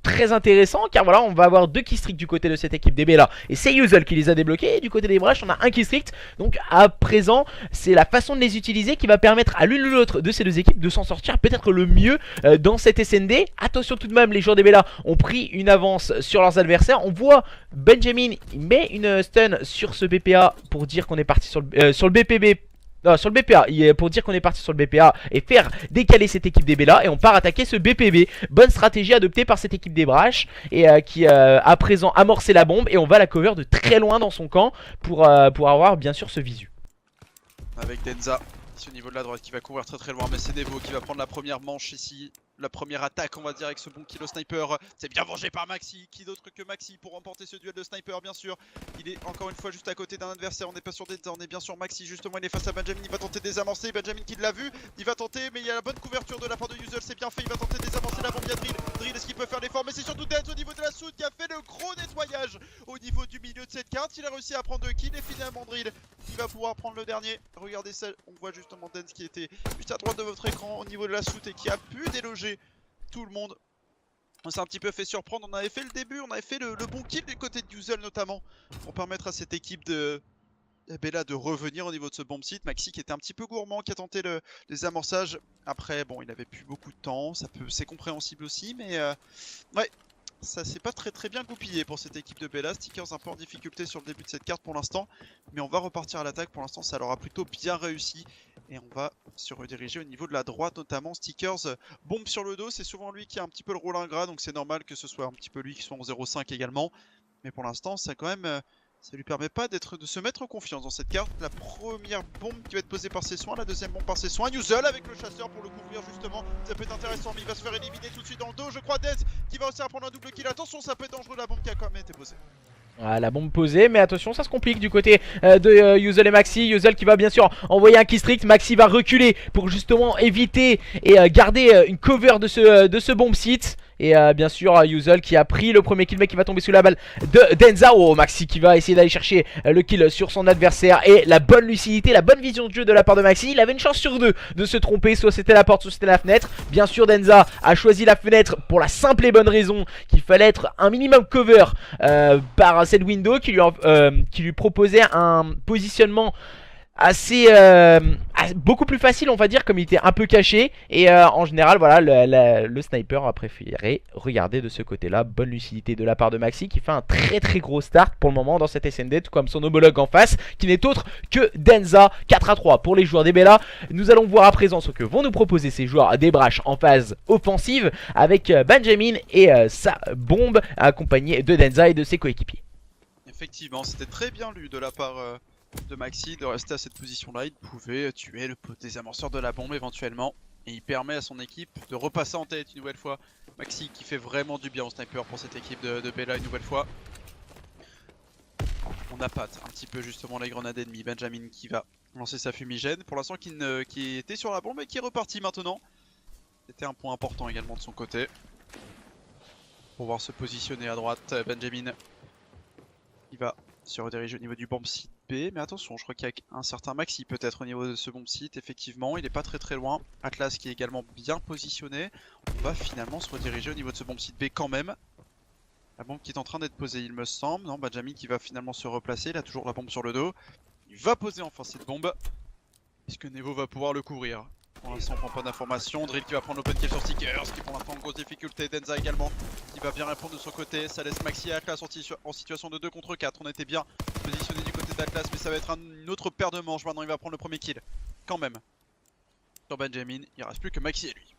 très intéressant car voilà, on va avoir 2 killstreaks du côté de cette équipe des Bella et c'est Yuzel qui les a débloqués, et du côté des Brash on a un killstreak. Donc à présent c'est la façon de les utiliser qui va permettre à l'une ou l'autre de ces deux équipes de s'en sortir peut-être le mieux dans cette SND. Attention tout de même, les joueurs des Bella ont pris une avance sur leurs adversaires. On voit Benjamin, il met une stun sur ce BPA pour dire qu'on est parti sur le BPB. Non, sur le BPA, pour dire qu'on est parti sur le BPA et faire décaler cette équipe des Bella, et on part attaquer ce BPB. Bonne stratégie adoptée par cette équipe des Brash, et qui à présent amorcé la bombe, et on va la cover de très loin dans son camp pour avoir bien sûr ce visu. Avec Denza ici au niveau de la droite qui va courir très loin, mais c'est Nevo qui va prendre la première manche ici. La première attaque on va dire avec ce bon kill au sniper. C'est bien vengé par Maxi, qui d'autre que Maxi pour remporter ce duel de sniper bien sûr. Il est encore une fois juste à côté d'un adversaire, on n'est pas sur Denza, on est bien sur Maxi justement. Il est face à Benjamin, il va tenter de désamorcer, Benjamin qui l'a vu, il va tenter, mais il y a la bonne couverture de la part de Yuzel, c'est bien fait. Il va tenter de désamorcer la bombe, il y a Drill. Drill est-ce qu'il peut faire l'effort, mais c'est surtout Dance au niveau de la soute qui a fait le gros nettoyage au niveau du milieu de cette carte. Il a réussi à prendre 2 kills, et finalement Drill qui va pouvoir prendre le dernier. Regardez ça, on voit justement Dance qui était juste à droite de votre écran au niveau de la soute et qui a pu déloger tout le monde. On s'est un petit peu fait surprendre, on avait fait le début, on avait fait le bon kill du côté de Yuzel notamment, pour permettre à cette équipe de Bella de revenir au niveau de ce bomb site. Maxi qui était un petit peu gourmand, qui a tenté le désamorçage. Après bon, il avait plus beaucoup de temps, c'est compréhensible aussi, mais ouais, ça s'est pas très bien goupillé pour cette équipe de Bella. Stickers un peu en difficulté sur le début de cette carte pour l'instant, mais on va repartir à l'attaque. Pour l'instant ça leur a plutôt bien réussi, et on va se rediriger au niveau de la droite notamment. Stickers bombe sur le dos, c'est souvent lui qui a un petit peu le rôle ingrat, donc c'est normal que ce soit un petit peu lui qui soit en 0,5 également, mais pour l'instant ça quand même ça lui permet pas de se mettre en confiance dans cette carte. La première bombe qui va être posée par ses soins, la deuxième bombe par ses soins. Yuzel avec le chasseur pour le couvrir justement. Ça peut être intéressant, mais il va se faire éliminer tout de suite dans le dos. Je crois Dance qui va aussi prendre un double kill. Attention, ça peut être dangereux, la bombe qui a quand même été posée. Voilà, la bombe posée, mais attention, ça se complique du côté de Yuzel et Maxi. Yuzel qui va bien sûr envoyer un kill strict. Maxi va reculer pour justement éviter et garder une cover de ce bomb site. Et bien sûr Yuzel qui a pris le premier kill mais qui va tomber sous la balle de Denza. Oh, Maxi qui va essayer d'aller chercher le kill sur son adversaire. Et la bonne lucidité, la bonne vision de jeu de la part de Maxi. Il avait une chance sur deux de se tromper, soit c'était la porte, soit c'était la fenêtre. Bien sûr Denza a choisi la fenêtre pour la simple et bonne raison qu'il fallait être un minimum cover par cette window qui lui proposait un positionnement assez beaucoup plus facile, on va dire, comme il était un peu caché. Et en général voilà, le sniper a préféré regarder de ce côté là. Bonne lucidité de la part de Maxi qui fait un très très gros start pour le moment dans cette SND, tout comme son homologue en face qui n'est autre que Denza. 4-3 pour les joueurs des Bella. Nous allons voir à présent ce que vont nous proposer ces joueurs des Brash en phase offensive avec Benjamin et sa bombe accompagnée de Denza et de ses coéquipiers. Effectivement, c'était très bien lu de la part de Maxi de rester à cette position-là. Il pouvait tuer le désamorceur de la bombe éventuellement. Et il permet à son équipe de repasser en tête une nouvelle fois. Maxi qui fait vraiment du bien au sniper pour cette équipe de Bella une nouvelle fois. On appâte un petit peu justement les grenades ennemies. Benjamin qui va lancer sa fumigène. Pour l'instant qui était sur la bombe et qui est reparti maintenant. C'était un point important également de son côté. Pour pouvoir se positionner à droite, Benjamin il va se rediriger au niveau du bomb site B. Mais attention, je crois qu'il y a un certain Maxi peut-être au niveau de ce bomb site. Effectivement, il n'est pas très loin. Atlas qui est également bien positionné. On va finalement se rediriger au niveau de ce bomb site B quand même. La bombe qui est en train d'être posée, il me semble. Non, Benjamin qui va finalement se replacer. Il a toujours la bombe sur le dos. Il va poser enfin cette bombe. Est-ce que Nevo va pouvoir le couvrir? Pour l'instant, on prend pas d'informations. Drill qui va prendre l'open kill sur Stickers, qui pour l'instant en grosse difficulté. Denza également, qui va bien répondre de son côté. Ça laisse Maxi et Atlas en situation de 2 contre 4. On était bien positionné du côté d'Atlas, mais ça va être une autre paire de manches. Maintenant, il va prendre le premier kill. Quand même. Sur Benjamin, il reste plus que Maxi et lui.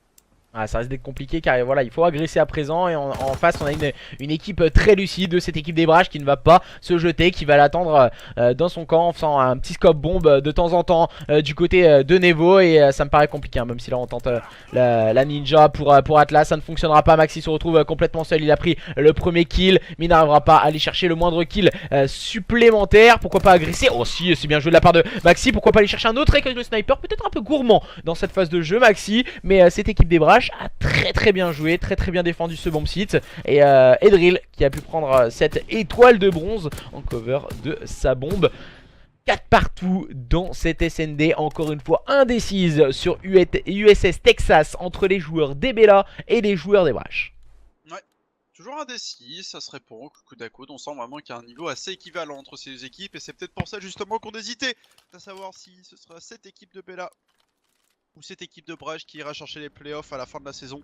Ah, ça risque d'être compliqué car voilà, il faut agresser à présent. Et en face on a une équipe très lucide de cette équipe des Brash qui ne va pas se jeter, qui va l'attendre dans son camp en faisant un petit scope bombe de temps en temps du côté de Nevo. Et ça me paraît compliqué hein, même si là on tente la ninja pour Atlas. Ça ne fonctionnera pas, Maxi se retrouve complètement seul. Il a pris le premier kill mais il n'arrivera pas à aller chercher le moindre kill supplémentaire. Pourquoi pas agresser? Oh si, c'est bien joué de la part de Maxi. Pourquoi pas aller chercher un autre avec le sniper? Peut-être un peu gourmand dans cette phase de jeu Maxi, mais cette équipe des Brash a très bien joué, très bien défendu ce bomb site. Et Drill qui a pu prendre cette étoile de bronze en cover de sa bombe. 4 partout dans cette SND, encore une fois indécise sur USS Texas entre les joueurs des Bella et les joueurs des Brash. Ouais, toujours indécis, ça se répond coude à coude. On sent vraiment qu'il y a un niveau assez équivalent entre ces deux équipes. Et c'est peut-être pour ça justement qu'on hésitait à savoir si ce sera cette équipe de Bella ou cette équipe de Brash qui ira chercher les playoffs à la fin de la saison.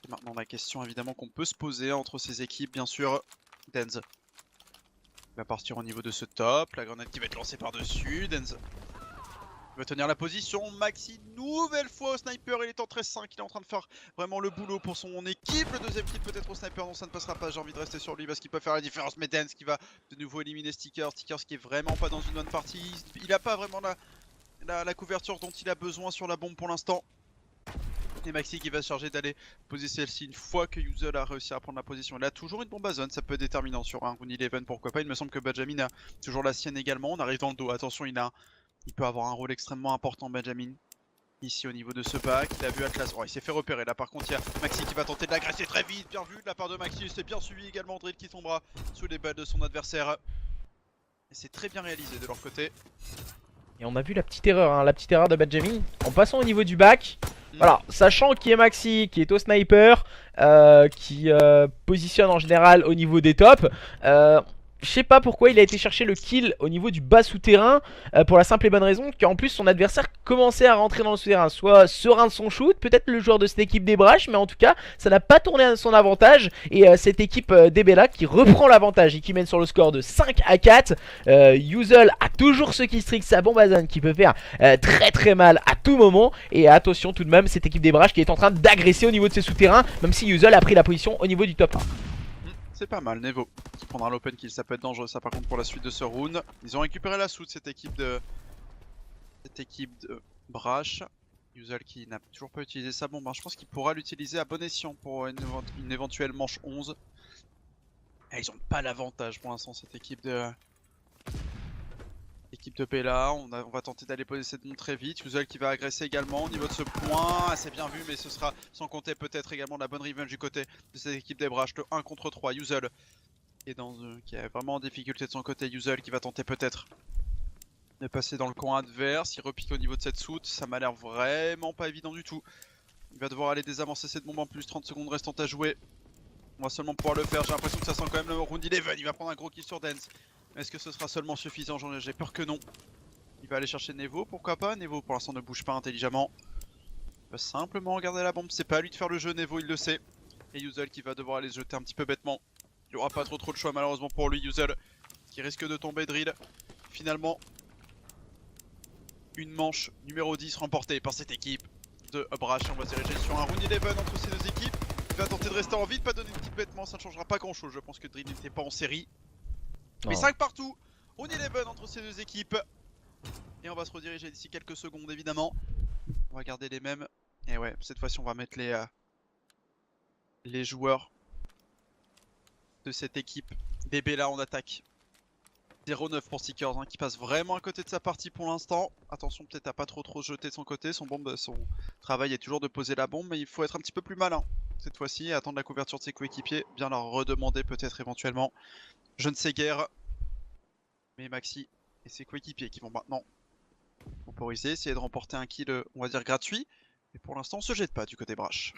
C'est maintenant la question évidemment qu'on peut se poser entre ces équipes, bien sûr. Denz va partir au niveau de ce top, la grenade qui va être lancée par-dessus. Denz va tenir la position. Maxi, nouvelle fois au sniper, il est en 13-5, il est en train de faire vraiment le boulot pour son équipe. Le deuxième kill peut-être au sniper, non ça ne passera pas, j'ai envie de rester sur lui parce qu'il peut faire la différence. Mais Denz qui va de nouveau éliminer Stickers, Stickers qui est vraiment pas dans une bonne partie. Il a pas vraiment la couverture dont il a besoin sur la bombe pour l'instant. Et Maxi qui va se charger d'aller poser celle-ci une fois que Yuzel a réussi à prendre la position. Il a toujours une bombe à zone, ça peut être déterminant sur un Rooney Eleven, pourquoi pas. Il me semble que Benjamin a toujours la sienne également. On arrive dans le dos, attention, il peut avoir un rôle extrêmement important Benjamin. Ici au niveau de ce bac, il a vu Atlas, oh, il s'est fait repérer là par contre il y a Maxi qui va tenter de l'agresser très vite, bien vu de la part de Maxi, c'est bien suivi également, Drill qui tombera sous les balles de son adversaire. Et c'est très bien réalisé de leur côté. Et on a vu la petite erreur, hein, la petite erreur de Benjamin. En passant au niveau du bac, voilà, sachant qu'il y a Maxi qui est au sniper, qui positionne en général au niveau des tops. Je sais pas pourquoi il a été chercher le kill au niveau du bas souterrain, pour la simple et bonne raison qu'en plus son adversaire commençait à rentrer dans le souterrain. Soit serein de son shoot, peut-être le joueur de cette équipe des Brash, mais en tout cas ça n'a pas tourné à son avantage. Et cette équipe des Bella qui reprend l'avantage et qui mène sur le score de 5-4. Yuzel a toujours ce kill streak, sa bombe à zone qui peut faire très mal à tout moment. Et attention tout de même, cette équipe des Brash qui est en train d'agresser au niveau de ses souterrains, même si Yuzel a pris la position au niveau du top 1. C'est pas mal, Nevo qui prendra l'open kill, ça peut être dangereux ça par contre pour la suite de ce round. Ils ont récupéré la soude cette équipe de Brash. Yuzel qui n'a toujours pas utilisé sa bombe, hein. Je pense qu'il pourra l'utiliser à bon escient pour une éventuelle manche 11. Et ils ont pas l'avantage pour l'instant, cette équipe de Bella. On va tenter d'aller poser cette bombe très vite. Yuzel qui va agresser également au niveau de ce point. Ah, c'est bien vu, mais ce sera sans compter peut-être également la bonne revenge du côté de cette équipe des Brash. Le 1 contre 3. Yuzel qui est vraiment en difficulté de son côté. Yuzel qui va tenter peut-être de passer dans le camp adverse. Il repique au niveau de cette soute. Ça m'a l'air vraiment pas évident du tout. Il va devoir aller désamorcer cette bombe en plus. 30 secondes restantes à jouer. On va seulement pouvoir le faire. J'ai l'impression que ça sent quand même le round 11. Il va prendre un gros kill sur Dance. Est-ce que ce sera seulement suffisant? J'ai peur que non. Il va aller chercher Nevo, pourquoi pas? Nevo pour l'instant ne bouge pas intelligemment. Il va simplement regarder la bombe. C'est pas à lui de faire le jeu, Nevo il le sait. Et Yuzel qui va devoir aller se jeter un petit peu bêtement. Il n'y aura pas trop de choix malheureusement pour lui, Yuzel. Qui risque de tomber drill. Finalement, une manche numéro 10 remportée par cette équipe de Brash. On va se diriger sur un round 11 entre ces deux équipes. Il va tenter de rester en vie, de pas donner une petite bêtement, ça ne changera pas grand chose. Je pense que drill n'était pas en série. Mais 5 partout, round 11 entre ces deux équipes. Et on va se rediriger d'ici quelques secondes évidemment. On va garder les mêmes. Et ouais, cette fois-ci on va mettre les joueurs de cette équipe des Bella en attaque. 0-9 pour Stickers qui passe vraiment à côté de sa partie pour l'instant. Attention peut-être à pas trop jeter de son côté. Son travail est toujours de poser la bombe, mais il faut être un petit peu plus malin cette fois-ci et attendre la couverture de ses coéquipiers. Bien leur redemander peut-être éventuellement. Je ne sais guère. Mais Maxi et ses coéquipiers qui vont maintenant temporiser, essayer de remporter un kill, on va dire gratuit. Mais pour l'instant on se jette pas du côté Brash.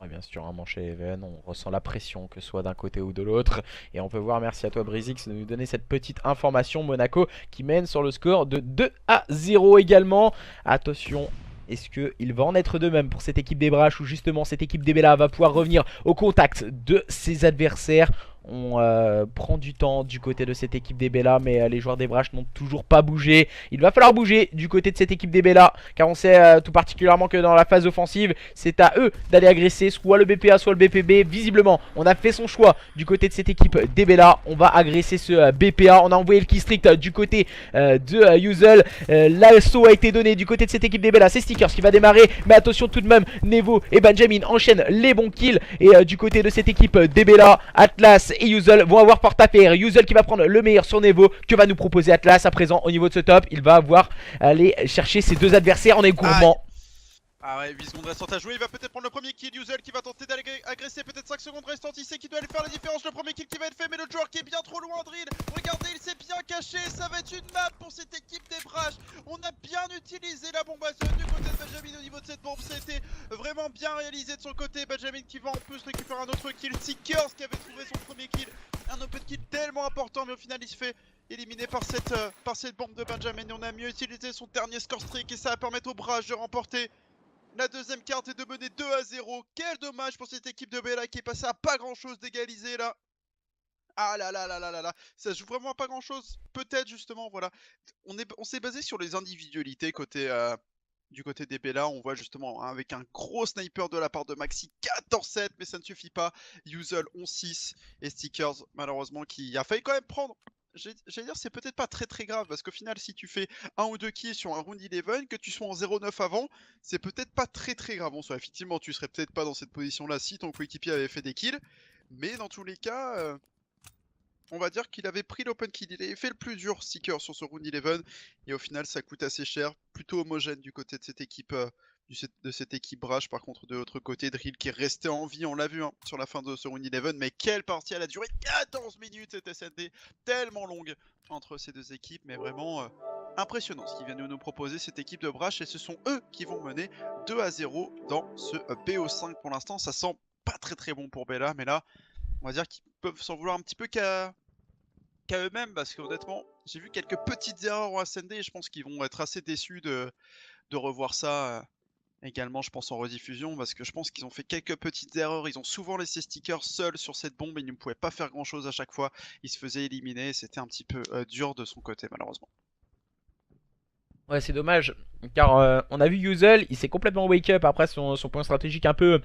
Ouais, bien sûr, un manche Even, on ressent la pression que ce soit d'un côté ou de l'autre. Et on peut voir, merci à toi Brizix de nous donner cette petite information. Monaco qui mène sur le score de 2-0 également. Attention, est-ce qu'il va en être de même pour cette équipe des Brash ou justement cette équipe des Bella va pouvoir revenir au contact de ses adversaires? On prend du temps du côté de cette équipe des Bella, mais les joueurs des Brash n'ont toujours pas bougé. Il va falloir bouger du côté de cette équipe des Bella, car on sait tout particulièrement que dans la phase offensive, c'est à eux d'aller agresser soit le BPA, soit le BPB. Visiblement, on a fait son choix du côté de cette équipe des Bella. On va agresser ce BPA. On a envoyé le key strict du côté de Yuzel. L'assaut a été donné du côté de cette équipe des Bella. C'est Stickers qui va démarrer, mais attention tout de même, Nevo et Benjamin enchaînent les bons kills. Et du côté de cette équipe des Bella, Atlas et Yuzel vont avoir porte à faire. Yuzel qui va prendre le meilleur sur Nevo. Que va nous proposer Atlas à présent au niveau de ce top? Il va avoir aller chercher ses deux adversaires. On est gourmand. Ah ouais, 8 secondes restantes à jouer, il va peut-être prendre le premier kill. Yuzel qui va tenter d'aller agresser, peut-être 5 secondes restantes. Il sait qu'il doit aller faire la différence. Le premier kill qui va être fait, mais le joueur qui est bien trop loin, drill. Regardez, il s'est bien caché. Ça va être une map pour cette équipe des Brash. On a bien utilisé la bombe à zone du côté de Benjamin au niveau de cette bombe. C'était vraiment bien réalisé de son côté. Benjamin qui va en plus récupérer un autre kill. Stickers qui avait trouvé son premier kill. Un open kill tellement important, mais au final il se fait éliminé par cette bombe de Benjamin. Et on a mieux utilisé son dernier score streak et ça va permettre aux Brash de remporter la deuxième carte et de mener 2-0. Quel dommage pour cette équipe de Bella qui est passée à pas grand chose d'égaliser là. Ah là là là là là là, ça joue vraiment à pas grand chose. Peut-être justement, voilà. On s'est basé sur les individualités du côté des Bella. On voit justement avec un gros sniper de la part de Maxi 14-7, mais ça ne suffit pas. Yuzel 11-6 et Stickers malheureusement qui a failli quand même prendre. J'allais dire c'est peut-être pas très grave parce qu'au final si tu fais un ou deux kills sur un round 11, que tu sois en 0-9 avant, c'est peut-être pas très grave. Bon, soit effectivement tu serais peut-être pas dans cette position là si ton coéquipier avait fait des kills, mais dans tous les cas on va dire qu'il avait pris l'open kill, il avait fait le plus dur Sticker sur ce round 11 et au final ça coûte assez cher, plutôt homogène du côté de cette équipe Brash. Par contre de l'autre côté, Drill qui est resté en vie, on l'a vu sur la fin de ce round 11, mais quelle partie, elle a duré 14 minutes cette SND, tellement longue entre ces deux équipes, mais vraiment impressionnant ce qui vient de nous proposer cette équipe de Brash, et ce sont eux qui vont mener 2-0 dans ce BO5 pour l'instant. Ça sent pas très bon pour Bella, mais là on va dire qu'ils peuvent s'en vouloir un petit peu qu'à eux-mêmes, parce qu'honnêtement j'ai vu quelques petites erreurs en SND et je pense qu'ils vont être assez déçus de revoir ça également, je pense en rediffusion, parce que je pense qu'ils ont fait quelques petites erreurs. Ils ont souvent laissé Sticker seul sur cette bombe et ils ne pouvaient pas faire grand chose à chaque fois. Il se faisait éliminer et c'était un petit peu dur de son côté malheureusement. Ouais, c'est dommage, car on a vu Yuzel, il s'est complètement wake up après son point stratégique un peu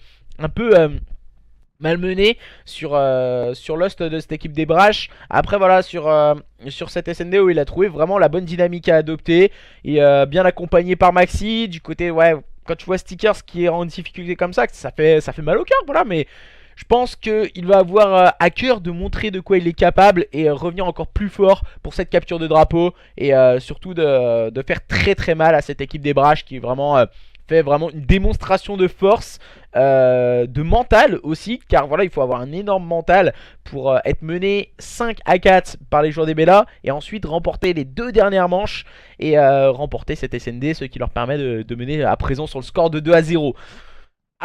malmené sur Lost de cette équipe des Brash. Après voilà, sur cette SND où il a trouvé vraiment la bonne dynamique à adopter et bien accompagné par Maxi. Du côté, ouais, quand tu vois Stickers qui est en difficulté comme ça fait mal au cœur, voilà, mais Je pense qu'il va avoir à cœur de montrer de quoi il est capable et revenir encore plus fort pour cette capture de drapeau. Et surtout de faire très très mal à cette équipe des Brash qui vraiment fait vraiment une démonstration de force, de mental aussi. Car voilà, il faut avoir un énorme mental pour être mené 5-4 par les joueurs des Bella. Et ensuite remporter les 2 dernières manches et remporter cette SND. Ce qui leur permet de mener à présent sur le score de 2-0.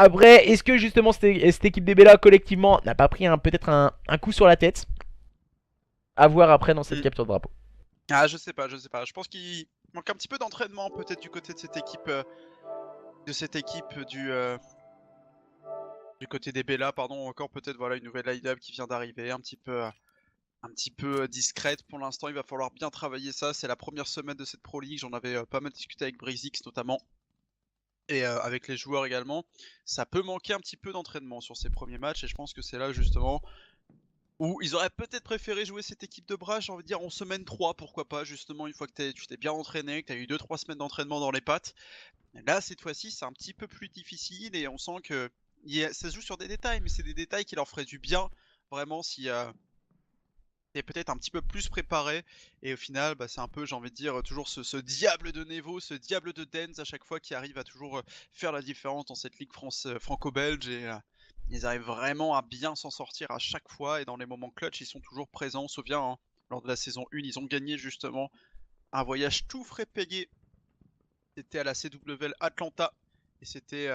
Après, est-ce que justement cette équipe des Bella collectivement n'a pas pris peut-être un coup sur la tête? À voir après dans cette capture de drapeau. Ah, je sais pas, je sais pas. Je pense qu'il manque un petit peu d'entraînement peut-être du côté de cette équipe, du côté des Bella, pardon. Encore peut-être voilà une nouvelle line-up qui vient d'arriver, un petit peu discrète pour l'instant. Il va falloir bien travailler ça. C'est la première semaine de cette Pro League. J'en avais pas mal discuté avec Brizix notamment. Et avec les joueurs également, ça peut manquer un petit peu d'entraînement sur ces premiers matchs et je pense que c'est là justement où ils auraient peut-être préféré jouer cette équipe de bras, j'ai envie de dire en semaine 3, pourquoi pas, justement une fois que tu t'es bien entraîné, que tu as eu 2-3 semaines d'entraînement dans les pattes. Là cette fois-ci c'est un petit peu plus difficile et on sent que ça se joue sur des détails, mais c'est des détails qui leur feraient du bien vraiment si est peut-être un petit peu plus préparé et au final c'est un peu j'ai envie de dire toujours ce diable de Nevo, ce diable de Dens à chaque fois qui arrive à toujours faire la différence dans cette ligue franco-belge et ils arrivent vraiment à bien s'en sortir à chaque fois et dans les moments clutch ils sont toujours présents. On se souvient lors de la saison 1 ils ont gagné justement un voyage tout frais payé, c'était à la CWL Atlanta et c'était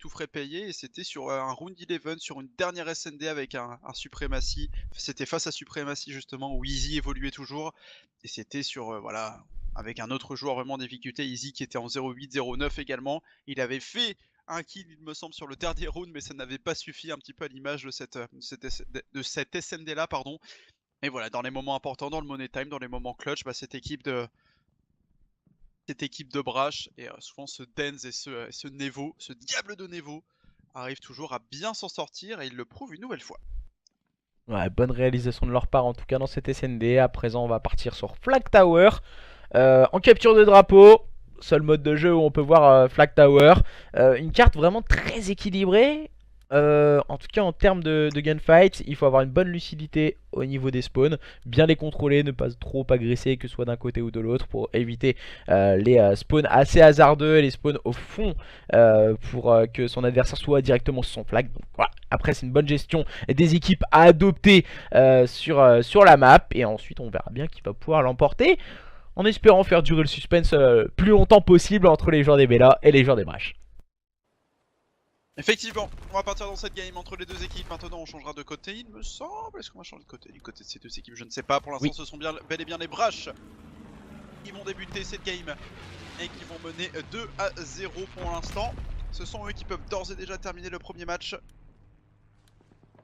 tout frais payé et c'était sur un round 11 sur une dernière SND avec un Supremacy. C'était face à Supremacy justement où Easy évoluait toujours et c'était sur voilà avec un autre joueur vraiment en difficulté, Easy qui était en 0-8-0-9 également. Il avait fait un kill il me semble sur le dernier round mais ça n'avait pas suffi un petit peu à l'image de cette SND là pardon. Et voilà dans les moments importants, dans le money time, dans les moments clutch, cette équipe de Brash et souvent ce Dens et ce Nevo, ce diable de Nevo arrive toujours à bien s'en sortir et il le prouve une nouvelle fois. Ouais, bonne réalisation de leur part en tout cas dans cette SND. À présent on va partir sur Flag Tower. En capture de drapeau, seul mode de jeu où on peut voir Flag Tower. Une carte vraiment très équilibrée. En tout cas en termes de gunfight, il faut avoir une bonne lucidité au niveau des spawns, bien les contrôler, ne pas trop agresser que ce soit d'un côté ou de l'autre pour éviter les spawns assez hasardeux et les spawns au fond pour que son adversaire soit directement sur son flag. Donc, voilà. Après c'est une bonne gestion des équipes à adopter sur la map et ensuite on verra bien qui va pouvoir l'emporter en espérant faire durer le suspense le plus longtemps possible entre les joueurs des Bella et les joueurs des Brash. Effectivement, on va partir dans cette game entre les deux équipes. Maintenant, on changera de côté, il me semble. Est-ce qu'on va changer de côté? Du côté de ces deux équipes, je ne sais pas. Pour l'instant, ce sont bel et bien les Brash qui vont débuter cette game et qui vont mener 2-0 pour l'instant. Ce sont eux qui peuvent d'ores et déjà terminer le premier match.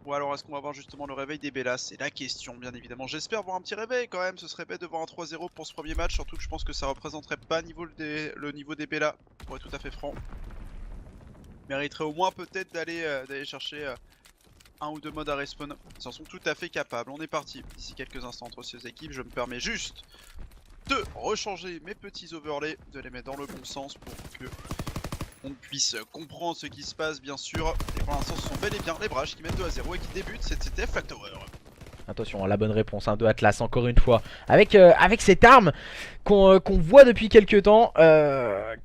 Ou alors est-ce qu'on va voir justement le réveil des Bellas? C'est la question bien évidemment. J'espère voir un petit réveil quand même, ce serait bête de voir un 3-0 pour ce premier match. Surtout que je pense que ça représenterait pas le niveau des Bellas, pour être tout à fait franc. Mériterait au moins peut-être d'aller chercher un ou deux modes à respawn. Ils en sont tout à fait capables. On est parti d'ici quelques instants entre ces équipes. Je me permets juste de rechanger mes petits overlays, de les mettre dans le bon sens pour que on puisse comprendre ce qui se passe bien sûr. Et pour l'instant ce sont bel et bien les Brash qui mènent 2-0 et qui débutent cette CTF Flag Tower. Attention, la bonne réponse de Atlas encore une fois. Avec cette arme qu'on voit depuis quelques temps,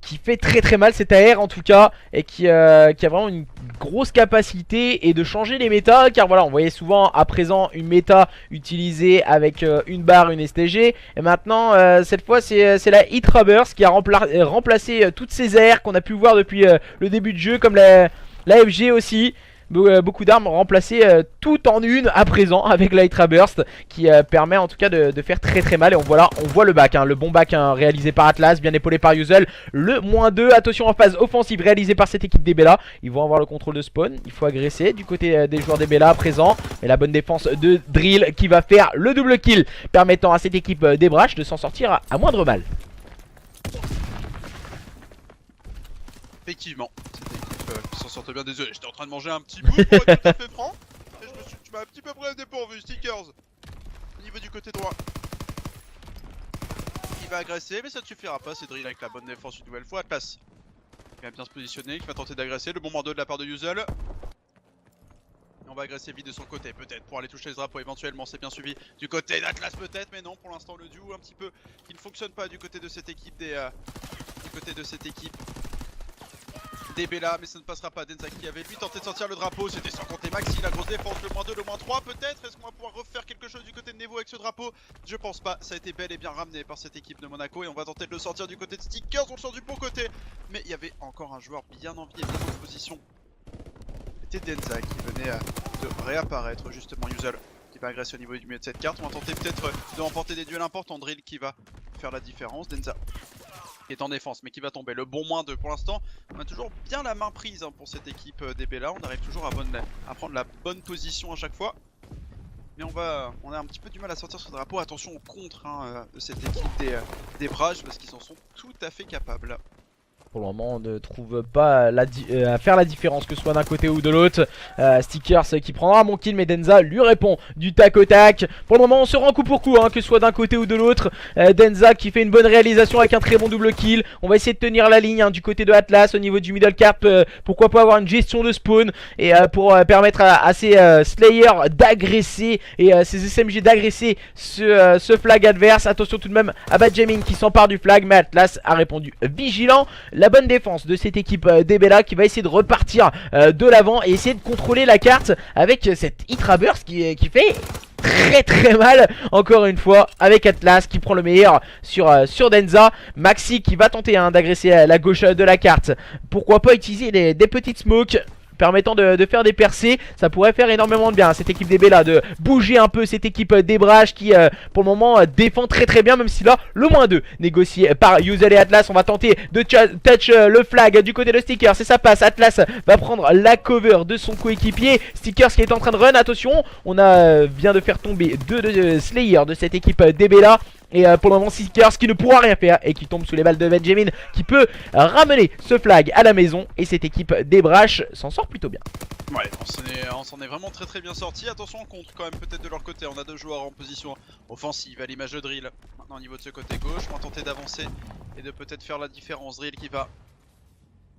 qui fait très très mal, cette AR en tout cas, et qui a vraiment une grosse capacité et de changer les méta. Car voilà, on voyait souvent à présent une méta utilisée avec une barre, une STG. Et maintenant, cette fois, c'est la Hydra Burst qui a remplacé toutes ces AR qu'on a pu voir depuis le début de jeu, comme la FG aussi. Beaucoup d'armes remplacées tout en une à présent avec la Hydra Burst qui permet en tout cas de faire très très mal. Et on voit le back, le bon back réalisé par Atlas, bien épaulé par Yuzel. Le -2, attention en phase offensive réalisé par cette équipe des Bella. Ils vont avoir le contrôle de spawn, il faut agresser du côté des joueurs des Bella à présent. Et la bonne défense de Drill qui va faire le double kill, permettant à cette équipe des Brash de s'en sortir à moindre mal. Effectivement, qui s'en sortent bien, désolé, j'étais en train de manger un petit bout pour être tout à fait franc. Et tu m'as un petit peu pris au dépourvu, Stickers. Au niveau du côté droit. Il va agresser, mais ça ne suffira pas, c'est Drill avec la bonne défense une nouvelle fois. Atlas qui va bien se positionner, qui va tenter d'agresser. Le bon mando de la part de Yuzel. Et on va agresser vite de son côté, peut-être pour aller toucher ce drapeau éventuellement. C'est bien suivi du côté d'Atlas peut-être, mais non, pour l'instant le duo un petit peu qui ne fonctionne pas du côté de cette équipe des Bella, mais ça ne passera pas. Denza qui avait lui tenté de sortir le drapeau, c'était sans compter Maxi, la grosse défense, le -2, le -3 peut-être. Est-ce qu'on va pouvoir refaire quelque chose du côté de Nevo avec ce drapeau? Je pense pas, ça a été bel et bien ramené par cette équipe de Monaco et on va tenter de le sortir du côté de Stickers, on le sort du bon côté. Mais il y avait encore un joueur bien en vie et bien en position. C'était Denza qui venait de réapparaître justement. Yuzel qui va agresser au niveau du milieu de cette carte. On va tenter peut-être de remporter des duels importants. Drill qui va faire la différence. Denza qui est en défense mais qui va tomber. Le bon -2 pour l'instant. On a toujours bien la main prise pour cette équipe des Bella. On arrive toujours à prendre la bonne position à chaque fois. Mais on a un petit peu du mal à sortir ce drapeau. Attention au contre de cette équipe des Brages parce qu'ils en sont tout à fait capables. Pour le moment, on ne trouve pas à faire la différence, que ce soit d'un côté ou de l'autre. Stickers qui prendra mon kill, mais Denza lui répond du tac au tac. Pour le moment, on se rend coup pour coup, que ce soit d'un côté ou de l'autre. Denza qui fait une bonne réalisation avec un très bon double kill. On va essayer de tenir la ligne du côté de Atlas au niveau du middle cap. Pourquoi pas avoir une gestion de spawn et pour permettre à ces Slayers d'agresser et ces SMG d'agresser ce flag adverse. Attention tout de même à Benjamin qui s'empare du flag, mais Atlas a répondu vigilant. La bonne défense de cette équipe des Bella qui va essayer de repartir de l'avant et essayer de contrôler la carte avec cette Hydra Burst qui fait très mal encore une fois avec Atlas qui prend le meilleur sur Denza. Maxi qui va tenter d'agresser la gauche de la carte. Pourquoi pas utiliser des petites smokes permettant de faire des percées, ça pourrait faire énormément de bien à cette équipe des Bella, de bouger un peu cette équipe des Brages qui pour le moment défend très bien, même si là le -2 négocié par Yuzel et Atlas. On va tenter de touch le flag du côté de Stickers et ça passe. Atlas va prendre la cover de son coéquipier. Stickers qui est en train de run, attention, on vient de faire tomber deux Slayers de cette équipe des Bella. Et pour le moment Stickers qui ne pourra rien faire et qui tombe sous les balles de Benjamin qui peut ramener ce flag à la maison. Et cette équipe des Braches s'en sort plutôt bien. Ouais, on s'en est vraiment très bien sorti. Attention, on contre quand même peut-être de leur côté. On a deux joueurs en position offensive à l'image de Drill. Maintenant au niveau de ce côté gauche, on va tenter d'avancer et de peut-être faire la différence. Drill qui va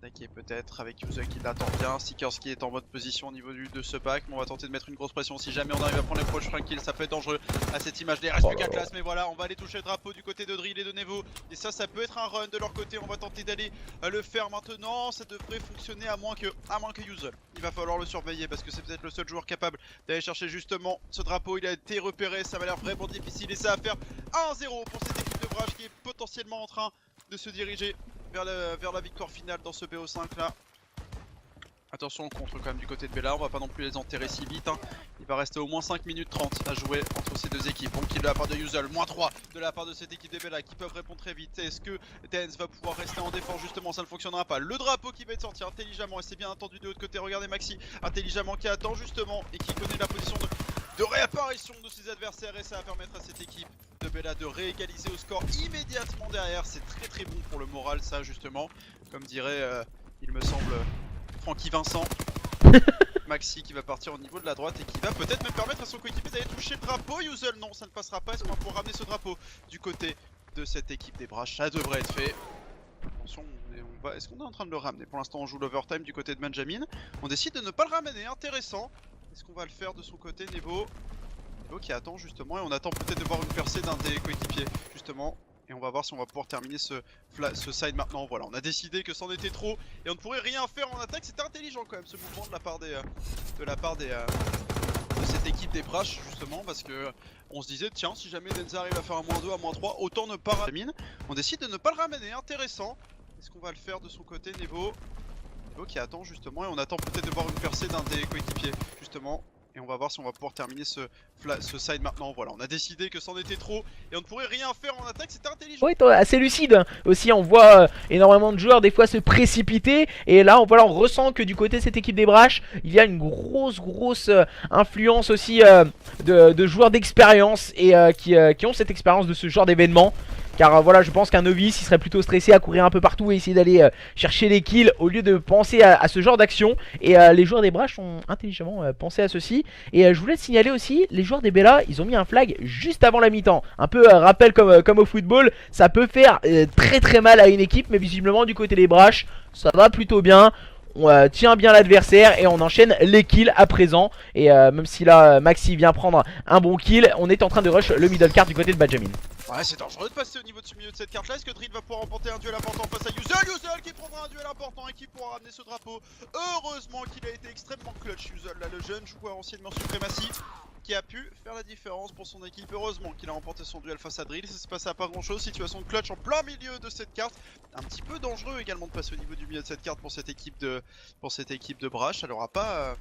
attaquer peut-être avec Yuzel qui l'attend bien. Stickers qui est en bonne position au niveau de ce pack. Mais on va tenter de mettre une grosse pression. Si jamais on arrive à prendre les prochains kills, ça peut être dangereux à cette image. Il reste plus qu'Atlas, mais voilà, on va aller toucher le drapeau du côté de Drill et de Nevo. Et ça peut être un run de leur côté. On va tenter d'aller le faire maintenant. Ça devrait fonctionner à moins que Yuzel. Il va falloir le surveiller parce que c'est peut-être le seul joueur capable d'aller chercher justement ce drapeau. Il a été repéré, ça va l'air vraiment difficile. Et ça va faire 1-0 pour cette équipe de Brages qui est potentiellement en train de se diriger vers la victoire finale dans ce BO5 là. Attention on contre quand même du côté de Bella, on va pas non plus les enterrer si vite. Il va rester au moins 5 minutes 30 à jouer entre ces deux équipes. Bon kill de la part de Yuzel, -3 de la part de cette équipe des Bella qui peuvent répondre très vite. Est-ce que Dance va pouvoir rester en défense? Justement ça ne fonctionnera pas. Le drapeau qui va être sorti intelligemment et c'est bien entendu de l'autre côté. Regardez Maxi intelligemment qui attend justement et qui connaît la position de réapparition de ses adversaires. Et ça va permettre à cette équipe de Bella de réégaliser au score immédiatement derrière. C'est très bon pour le moral ça justement. Comme dirait il me semble Francky Vincent. Maxi qui va partir au niveau de la droite et qui va peut-être même permettre à son coéquipier d'aller toucher le drapeau. Yuzel non, ça ne passera pas. Est-ce qu'on va pouvoir ramener ce drapeau du côté de cette équipe des Braches? Ça devrait être fait. Attention, est-ce qu'on est en train de le ramener? Pour l'instant on joue l'overtime du côté de Benjamin. On décide de ne pas le ramener, intéressant. Est-ce qu'on va le faire de son côté? Nevo qui attend justement et on attend peut-être de voir une percée d'un des coéquipiers justement. Et on va voir si on va pouvoir terminer ce side maintenant. Voilà, on a décidé que c'en était trop et on ne pourrait rien faire en attaque. C'était intelligent quand même ce mouvement de la part de cette équipe des Braches justement, parce que on se disait tiens, si jamais Denza arrive à faire un -2 à -3, autant ne pas ramener. On décide de ne pas le ramener, intéressant. Est-ce qu'on va le faire de son côté? Nevo qui attend justement et on attend peut-être de voir une percée d'un des coéquipiers justement. Et on va voir si on va pouvoir terminer ce side maintenant. Voilà, on a décidé que c'en était trop et on ne pourrait rien faire en attaque, c'était intelligent. Oui, assez lucide aussi, on voit énormément de joueurs des fois se précipiter. Et là on ressent que du côté de cette équipe des Braches, il y a une grosse influence aussi de joueurs d'expérience et qui ont cette expérience de ce genre d'événement. Car voilà, je pense qu'un novice il serait plutôt stressé à courir un peu partout et essayer d'aller chercher les kills au lieu de penser à ce genre d'action. Et les joueurs des Braches ont intelligemment pensé à ceci. Et je voulais te signaler aussi, les joueurs des Bella, ils ont mis un flag juste avant la mi-temps. Un peu rappel comme au football, ça peut faire très mal à une équipe, mais visiblement du côté des Braches, ça va plutôt bien. on tient bien l'adversaire et on enchaîne les kills à présent. Et même si là Maxi vient prendre un bon kill, on est en train de rush le middle card du côté de Benjamin. Ouais, c'est dangereux de passer au niveau du milieu de cette carte là. Est-ce que Drill va pouvoir remporter un duel important face à Yuzel? Yuzel qui prendra un duel important et qui pourra ramener ce drapeau. Heureusement qu'il a été extrêmement clutch, Yuzel, là, le jeune joueur anciennement Supremacy, qui a pu faire la différence pour son équipe. Heureusement qu'il a remporté son duel face à Drill. Ça s'est passé à pas grand chose. Situation de clutch en plein milieu de cette carte. Un petit peu dangereux également de passer au niveau du milieu de cette carte pour cette équipe de Brash. Elle aura pas.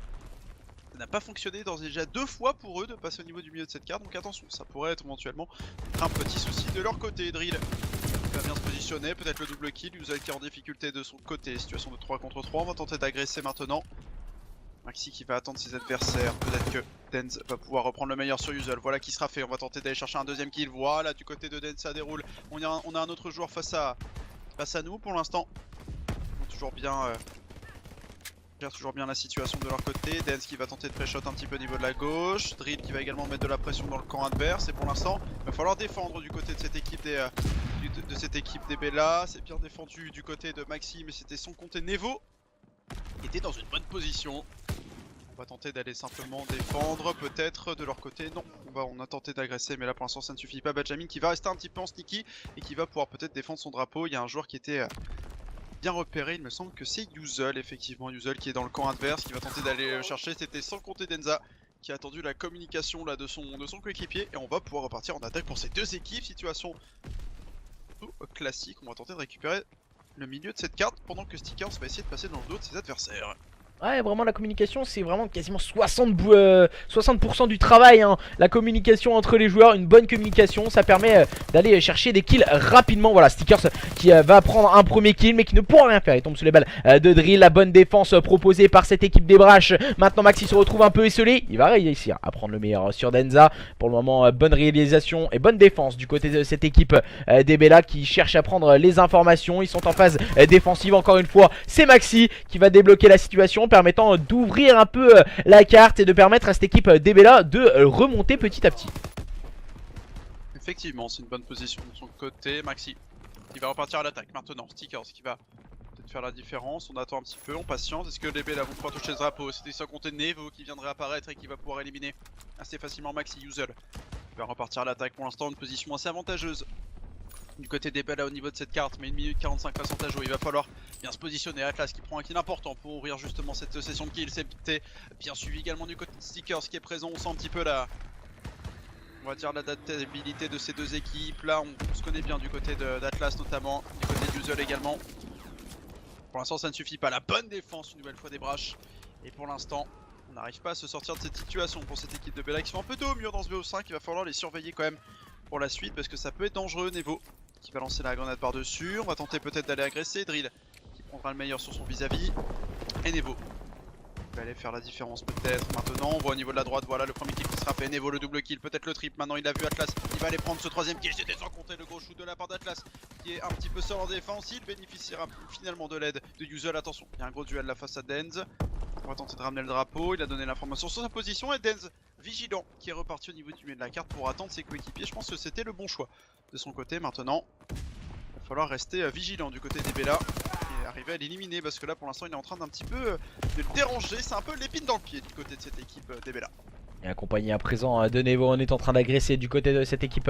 Ça n'a pas fonctionné d'ores et déjà 2 fois pour eux de passer au niveau du milieu de cette carte, donc attention, ça pourrait être éventuellement un petit souci de leur côté. Drill va bien se positionner, peut-être le double kill, Yuzel qui est en difficulté de son côté, situation de 3 contre 3, on va tenter d'agresser maintenant. Maxi qui va attendre ses adversaires, peut-être que Denz va pouvoir reprendre le meilleur sur Yuzel, voilà qui sera fait, on va tenter d'aller chercher un deuxième kill, voilà du côté de Denz ça déroule, on a un autre joueur face à nous pour l'instant, toujours bien... gère toujours bien la situation de leur côté. Denz qui va tenter de pré-shot un petit peu au niveau de la gauche. Drill qui va également mettre de la pression dans le camp adverse. Et pour l'instant, il va falloir défendre du côté de cette équipe des Bella. C'est bien défendu du côté de Maxi, mais c'était sans compter Nevo qui était dans une bonne position. On va tenter d'aller simplement défendre, peut-être de leur côté. Non, on a tenté d'agresser, mais là pour l'instant ça ne suffit pas. Benjamin qui va rester un petit peu en sneaky et qui va pouvoir peut-être défendre son drapeau. Il y a un joueur qui était... bien repéré, il me semble que c'est Yuzel, effectivement, Yuzel qui est dans le camp adverse, qui va tenter d'aller le chercher, c'était sans compter Denza, qui a attendu la communication là de son coéquipier, et on va pouvoir repartir en attaque pour ces deux équipes, situation classique, on va tenter de récupérer le milieu de cette carte, pendant que Stickers va essayer de passer dans le dos de ses adversaires. Ouais, vraiment la communication c'est vraiment quasiment 60% du travail hein. La communication entre les joueurs, une bonne communication, ça permet d'aller chercher des kills rapidement. Voilà, Stickers qui va prendre un premier kill mais qui ne pourra rien faire, il tombe sous les balles de Drill. La bonne défense proposée par cette équipe des Brash. Maintenant Maxi se retrouve un peu esselé, il va réussir à prendre le meilleur sur Denza. Pour le moment bonne réalisation et bonne défense du côté de cette équipe des Bella qui cherche à prendre les informations. Ils sont en phase défensive encore une fois, c'est Maxi qui va débloquer la situation, permettant d'ouvrir un peu la carte et de permettre à cette équipe d'Ebella de remonter petit à petit. Effectivement, c'est une bonne position de son côté. Maxi qui va repartir à l'attaque maintenant. Stickers qui va peut-être faire la différence. On attend un petit peu, on patiente. Est-ce que les Bella vont pouvoir toucher ce drapeau? C'était sans compter Nevo qui viendrait apparaître et qui va pouvoir éliminer assez facilement Maxi. Yuzel va repartir à l'attaque pour l'instant, une position assez avantageuse du côté des Bella au niveau de cette carte, mais 1 minute 45 face en Tajo. Il va falloir bien se positionner. Atlas qui prend un kill important pour ouvrir justement cette session de kill. C'était bien suivi également du côté de Stickers qui est présent. On sent un petit peu on va dire l'adaptabilité de ces deux équipes. Là on se connaît bien du côté d'Atlas notamment, du côté d'Uzel également. Pour l'instant ça ne suffit pas. La bonne défense une nouvelle fois des Brash. Et pour l'instant on n'arrive pas à se sortir de cette situation pour cette équipe de Bella qui sont un peu dos au mur dans ce BO5. Il va falloir les surveiller quand même pour la suite parce que ça peut être dangereux. Nevo qui va lancer la grenade par dessus, on va tenter peut-être d'aller agresser, Drill qui prendra le meilleur sur son vis-à-vis, et Nevo qui va aller faire la différence peut-être maintenant. On voit au niveau de la droite, voilà le premier kill qui sera fait, Nevo le double kill, peut-être le triple, maintenant il a vu Atlas, il va aller prendre ce troisième kill, c'était sans compter le gros shoot de la part d'Atlas qui est un petit peu seul en défense, il bénéficiera finalement de l'aide de Yuzel. Attention, il y a un gros duel là face à Denz, on va tenter de ramener le drapeau, il a donné l'information sur sa position et Denz vigilant qui est reparti au niveau du milieu de la carte pour attendre ses coéquipiers. Je pense que c'était le bon choix de son côté. Maintenant il va falloir rester vigilant du côté des Bella et arriver à l'éliminer parce que là pour l'instant il est en train d'un petit peu de le déranger. C'est un peu l'épine dans le pied du côté de cette équipe des Bella. Et accompagné à présent de Nevo, on est en train d'agresser du côté de cette équipe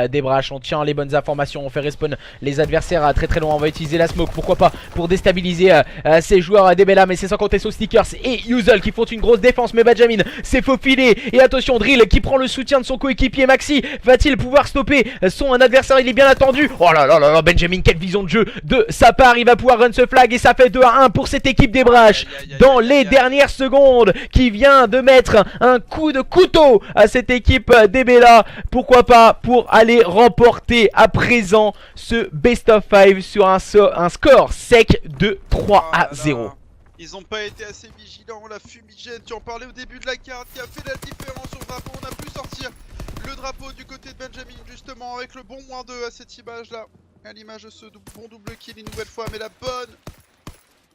des Brash. On tient les bonnes informations, on fait respawn les adversaires très très loin. On va utiliser la smoke, pourquoi pas, pour déstabiliser ces joueurs des Bella. Mais c'est sans compter sur Stickers et Yuzel qui font une grosse défense. Mais Benjamin s'est faufilé. Et attention, Drill qui prend le soutien de son coéquipier Maxi. Va-t-il pouvoir stopper son adversaire? Il est bien attendu. Oh là là là là, Benjamin, quelle vision de jeu de sa part. Il va pouvoir run ce flag et ça fait 2-1 pour cette équipe des Brash. Dans les dernières secondes, qui vient de mettre un coup de couteau à cette équipe des Bella, pourquoi pas, pour aller remporter à présent ce best of 5 sur un score sec de 3-0. Ils n'ont pas été assez vigilants, la fumigène, tu en parlais au début de la carte, qui a fait la différence sur le drapeau. On a pu sortir le drapeau du côté de Benjamin justement avec le bon -2 à cette image là, à l'image de ce bon double kill une nouvelle fois, mais la bonne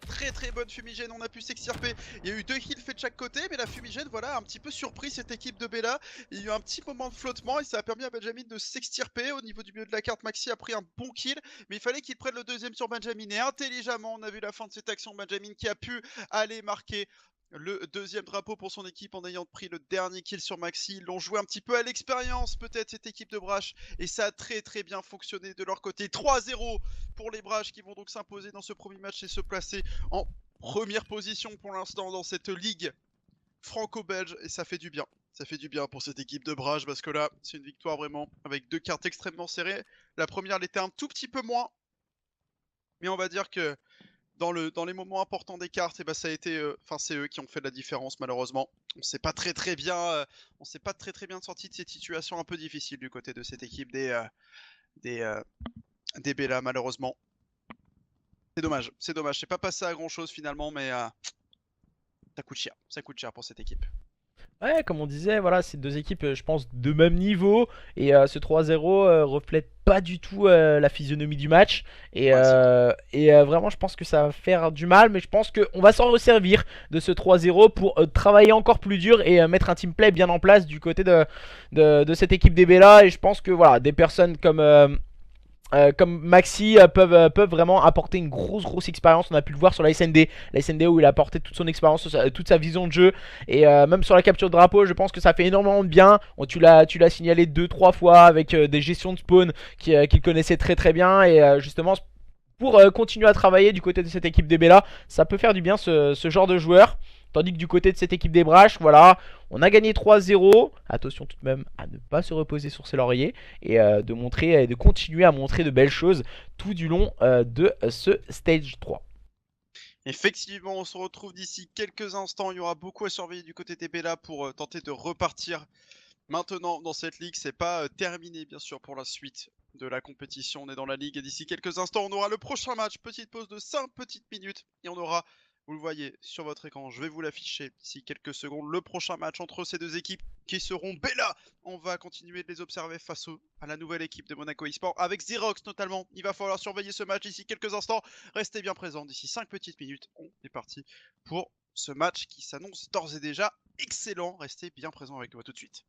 très bonne fumigène, on a pu s'extirper. Il y a eu 2 kills faits de chaque côté, mais la fumigène, voilà, a un petit peu surpris cette équipe de Bella. Il y a eu un petit moment de flottement et ça a permis à Benjamin de s'extirper. Au niveau du milieu de la carte, Maxi a pris un bon kill, mais il fallait qu'il prenne le deuxième sur Benjamin. Et intelligemment, on a vu la fin de cette action. Benjamin qui a pu aller marquer le deuxième drapeau pour son équipe en ayant pris le dernier kill sur Maxi. Ils l'ont joué un petit peu à l'expérience, peut-être, cette équipe de Brash, et ça a très bien fonctionné de leur côté. 3-0 pour les Brash qui vont donc s'imposer dans ce premier match et se placer en première position pour l'instant dans cette ligue franco-belge, et ça fait du bien. Ça fait du bien pour cette équipe de Brash parce que là, c'est une victoire vraiment avec 2 cartes extrêmement serrées. La première l'était un tout petit peu moins, mais on va dire que dans les moments importants des cartes, et bah ça a été, c'est eux qui ont fait la différence malheureusement. On s'est pas très bien, on s'est pas très bien sorti de cette situation un peu difficile du côté de cette équipe des Bella malheureusement. C'est dommage, c'est pas passé à grand chose finalement, mais ça coûte cher pour cette équipe. Ouais, comme on disait, voilà, c'est deux équipes, je pense, de même niveau. Et ce 3-0 reflète pas du tout la physionomie du match. Ouais, c'est clair. Vraiment, je pense que ça va faire du mal. Mais je pense qu'on va s'en resservir de ce 3-0 pour travailler encore plus dur et mettre un team play bien en place du côté de cette équipe des Bella. Et je pense que voilà, des personnes comme Maxi peuvent vraiment apporter une grosse expérience. On a pu le voir sur la SND où il a apporté toute son expérience, toute sa vision de jeu. Et même sur la capture de drapeau, je pense que ça fait énormément de bien. Tu l'as signalé 2-3 fois avec des gestions de spawn qu'il connaissait très bien. Et justement, pour continuer à travailler du côté de cette équipe des Bella, ça peut faire du bien ce genre de joueur. Tandis que du côté de cette équipe des Brash, voilà, on a gagné 3-0. Attention tout de même à ne pas se reposer sur ses lauriers et de continuer à montrer de belles choses tout du long de ce stage 3. Effectivement, on se retrouve d'ici quelques instants. Il y aura beaucoup à surveiller du côté des Bella pour tenter de repartir maintenant dans cette ligue. C'est pas terminé, bien sûr, pour la suite de la compétition. On est dans la ligue et d'ici quelques instants, on aura le prochain match. Petite pause de 5 petites minutes et on aura, vous le voyez sur votre écran, je vais vous l'afficher d'ici quelques secondes, le prochain match entre ces deux équipes qui seront Bella. On va continuer de les observer face à la nouvelle équipe de Monaco eSport avec Xerox notamment. Il va falloir surveiller ce match d'ici quelques instants. Restez bien présents d'ici 5 petites minutes. On est parti pour ce match qui s'annonce d'ores et déjà excellent. Restez bien présents avec nous, à tout de suite.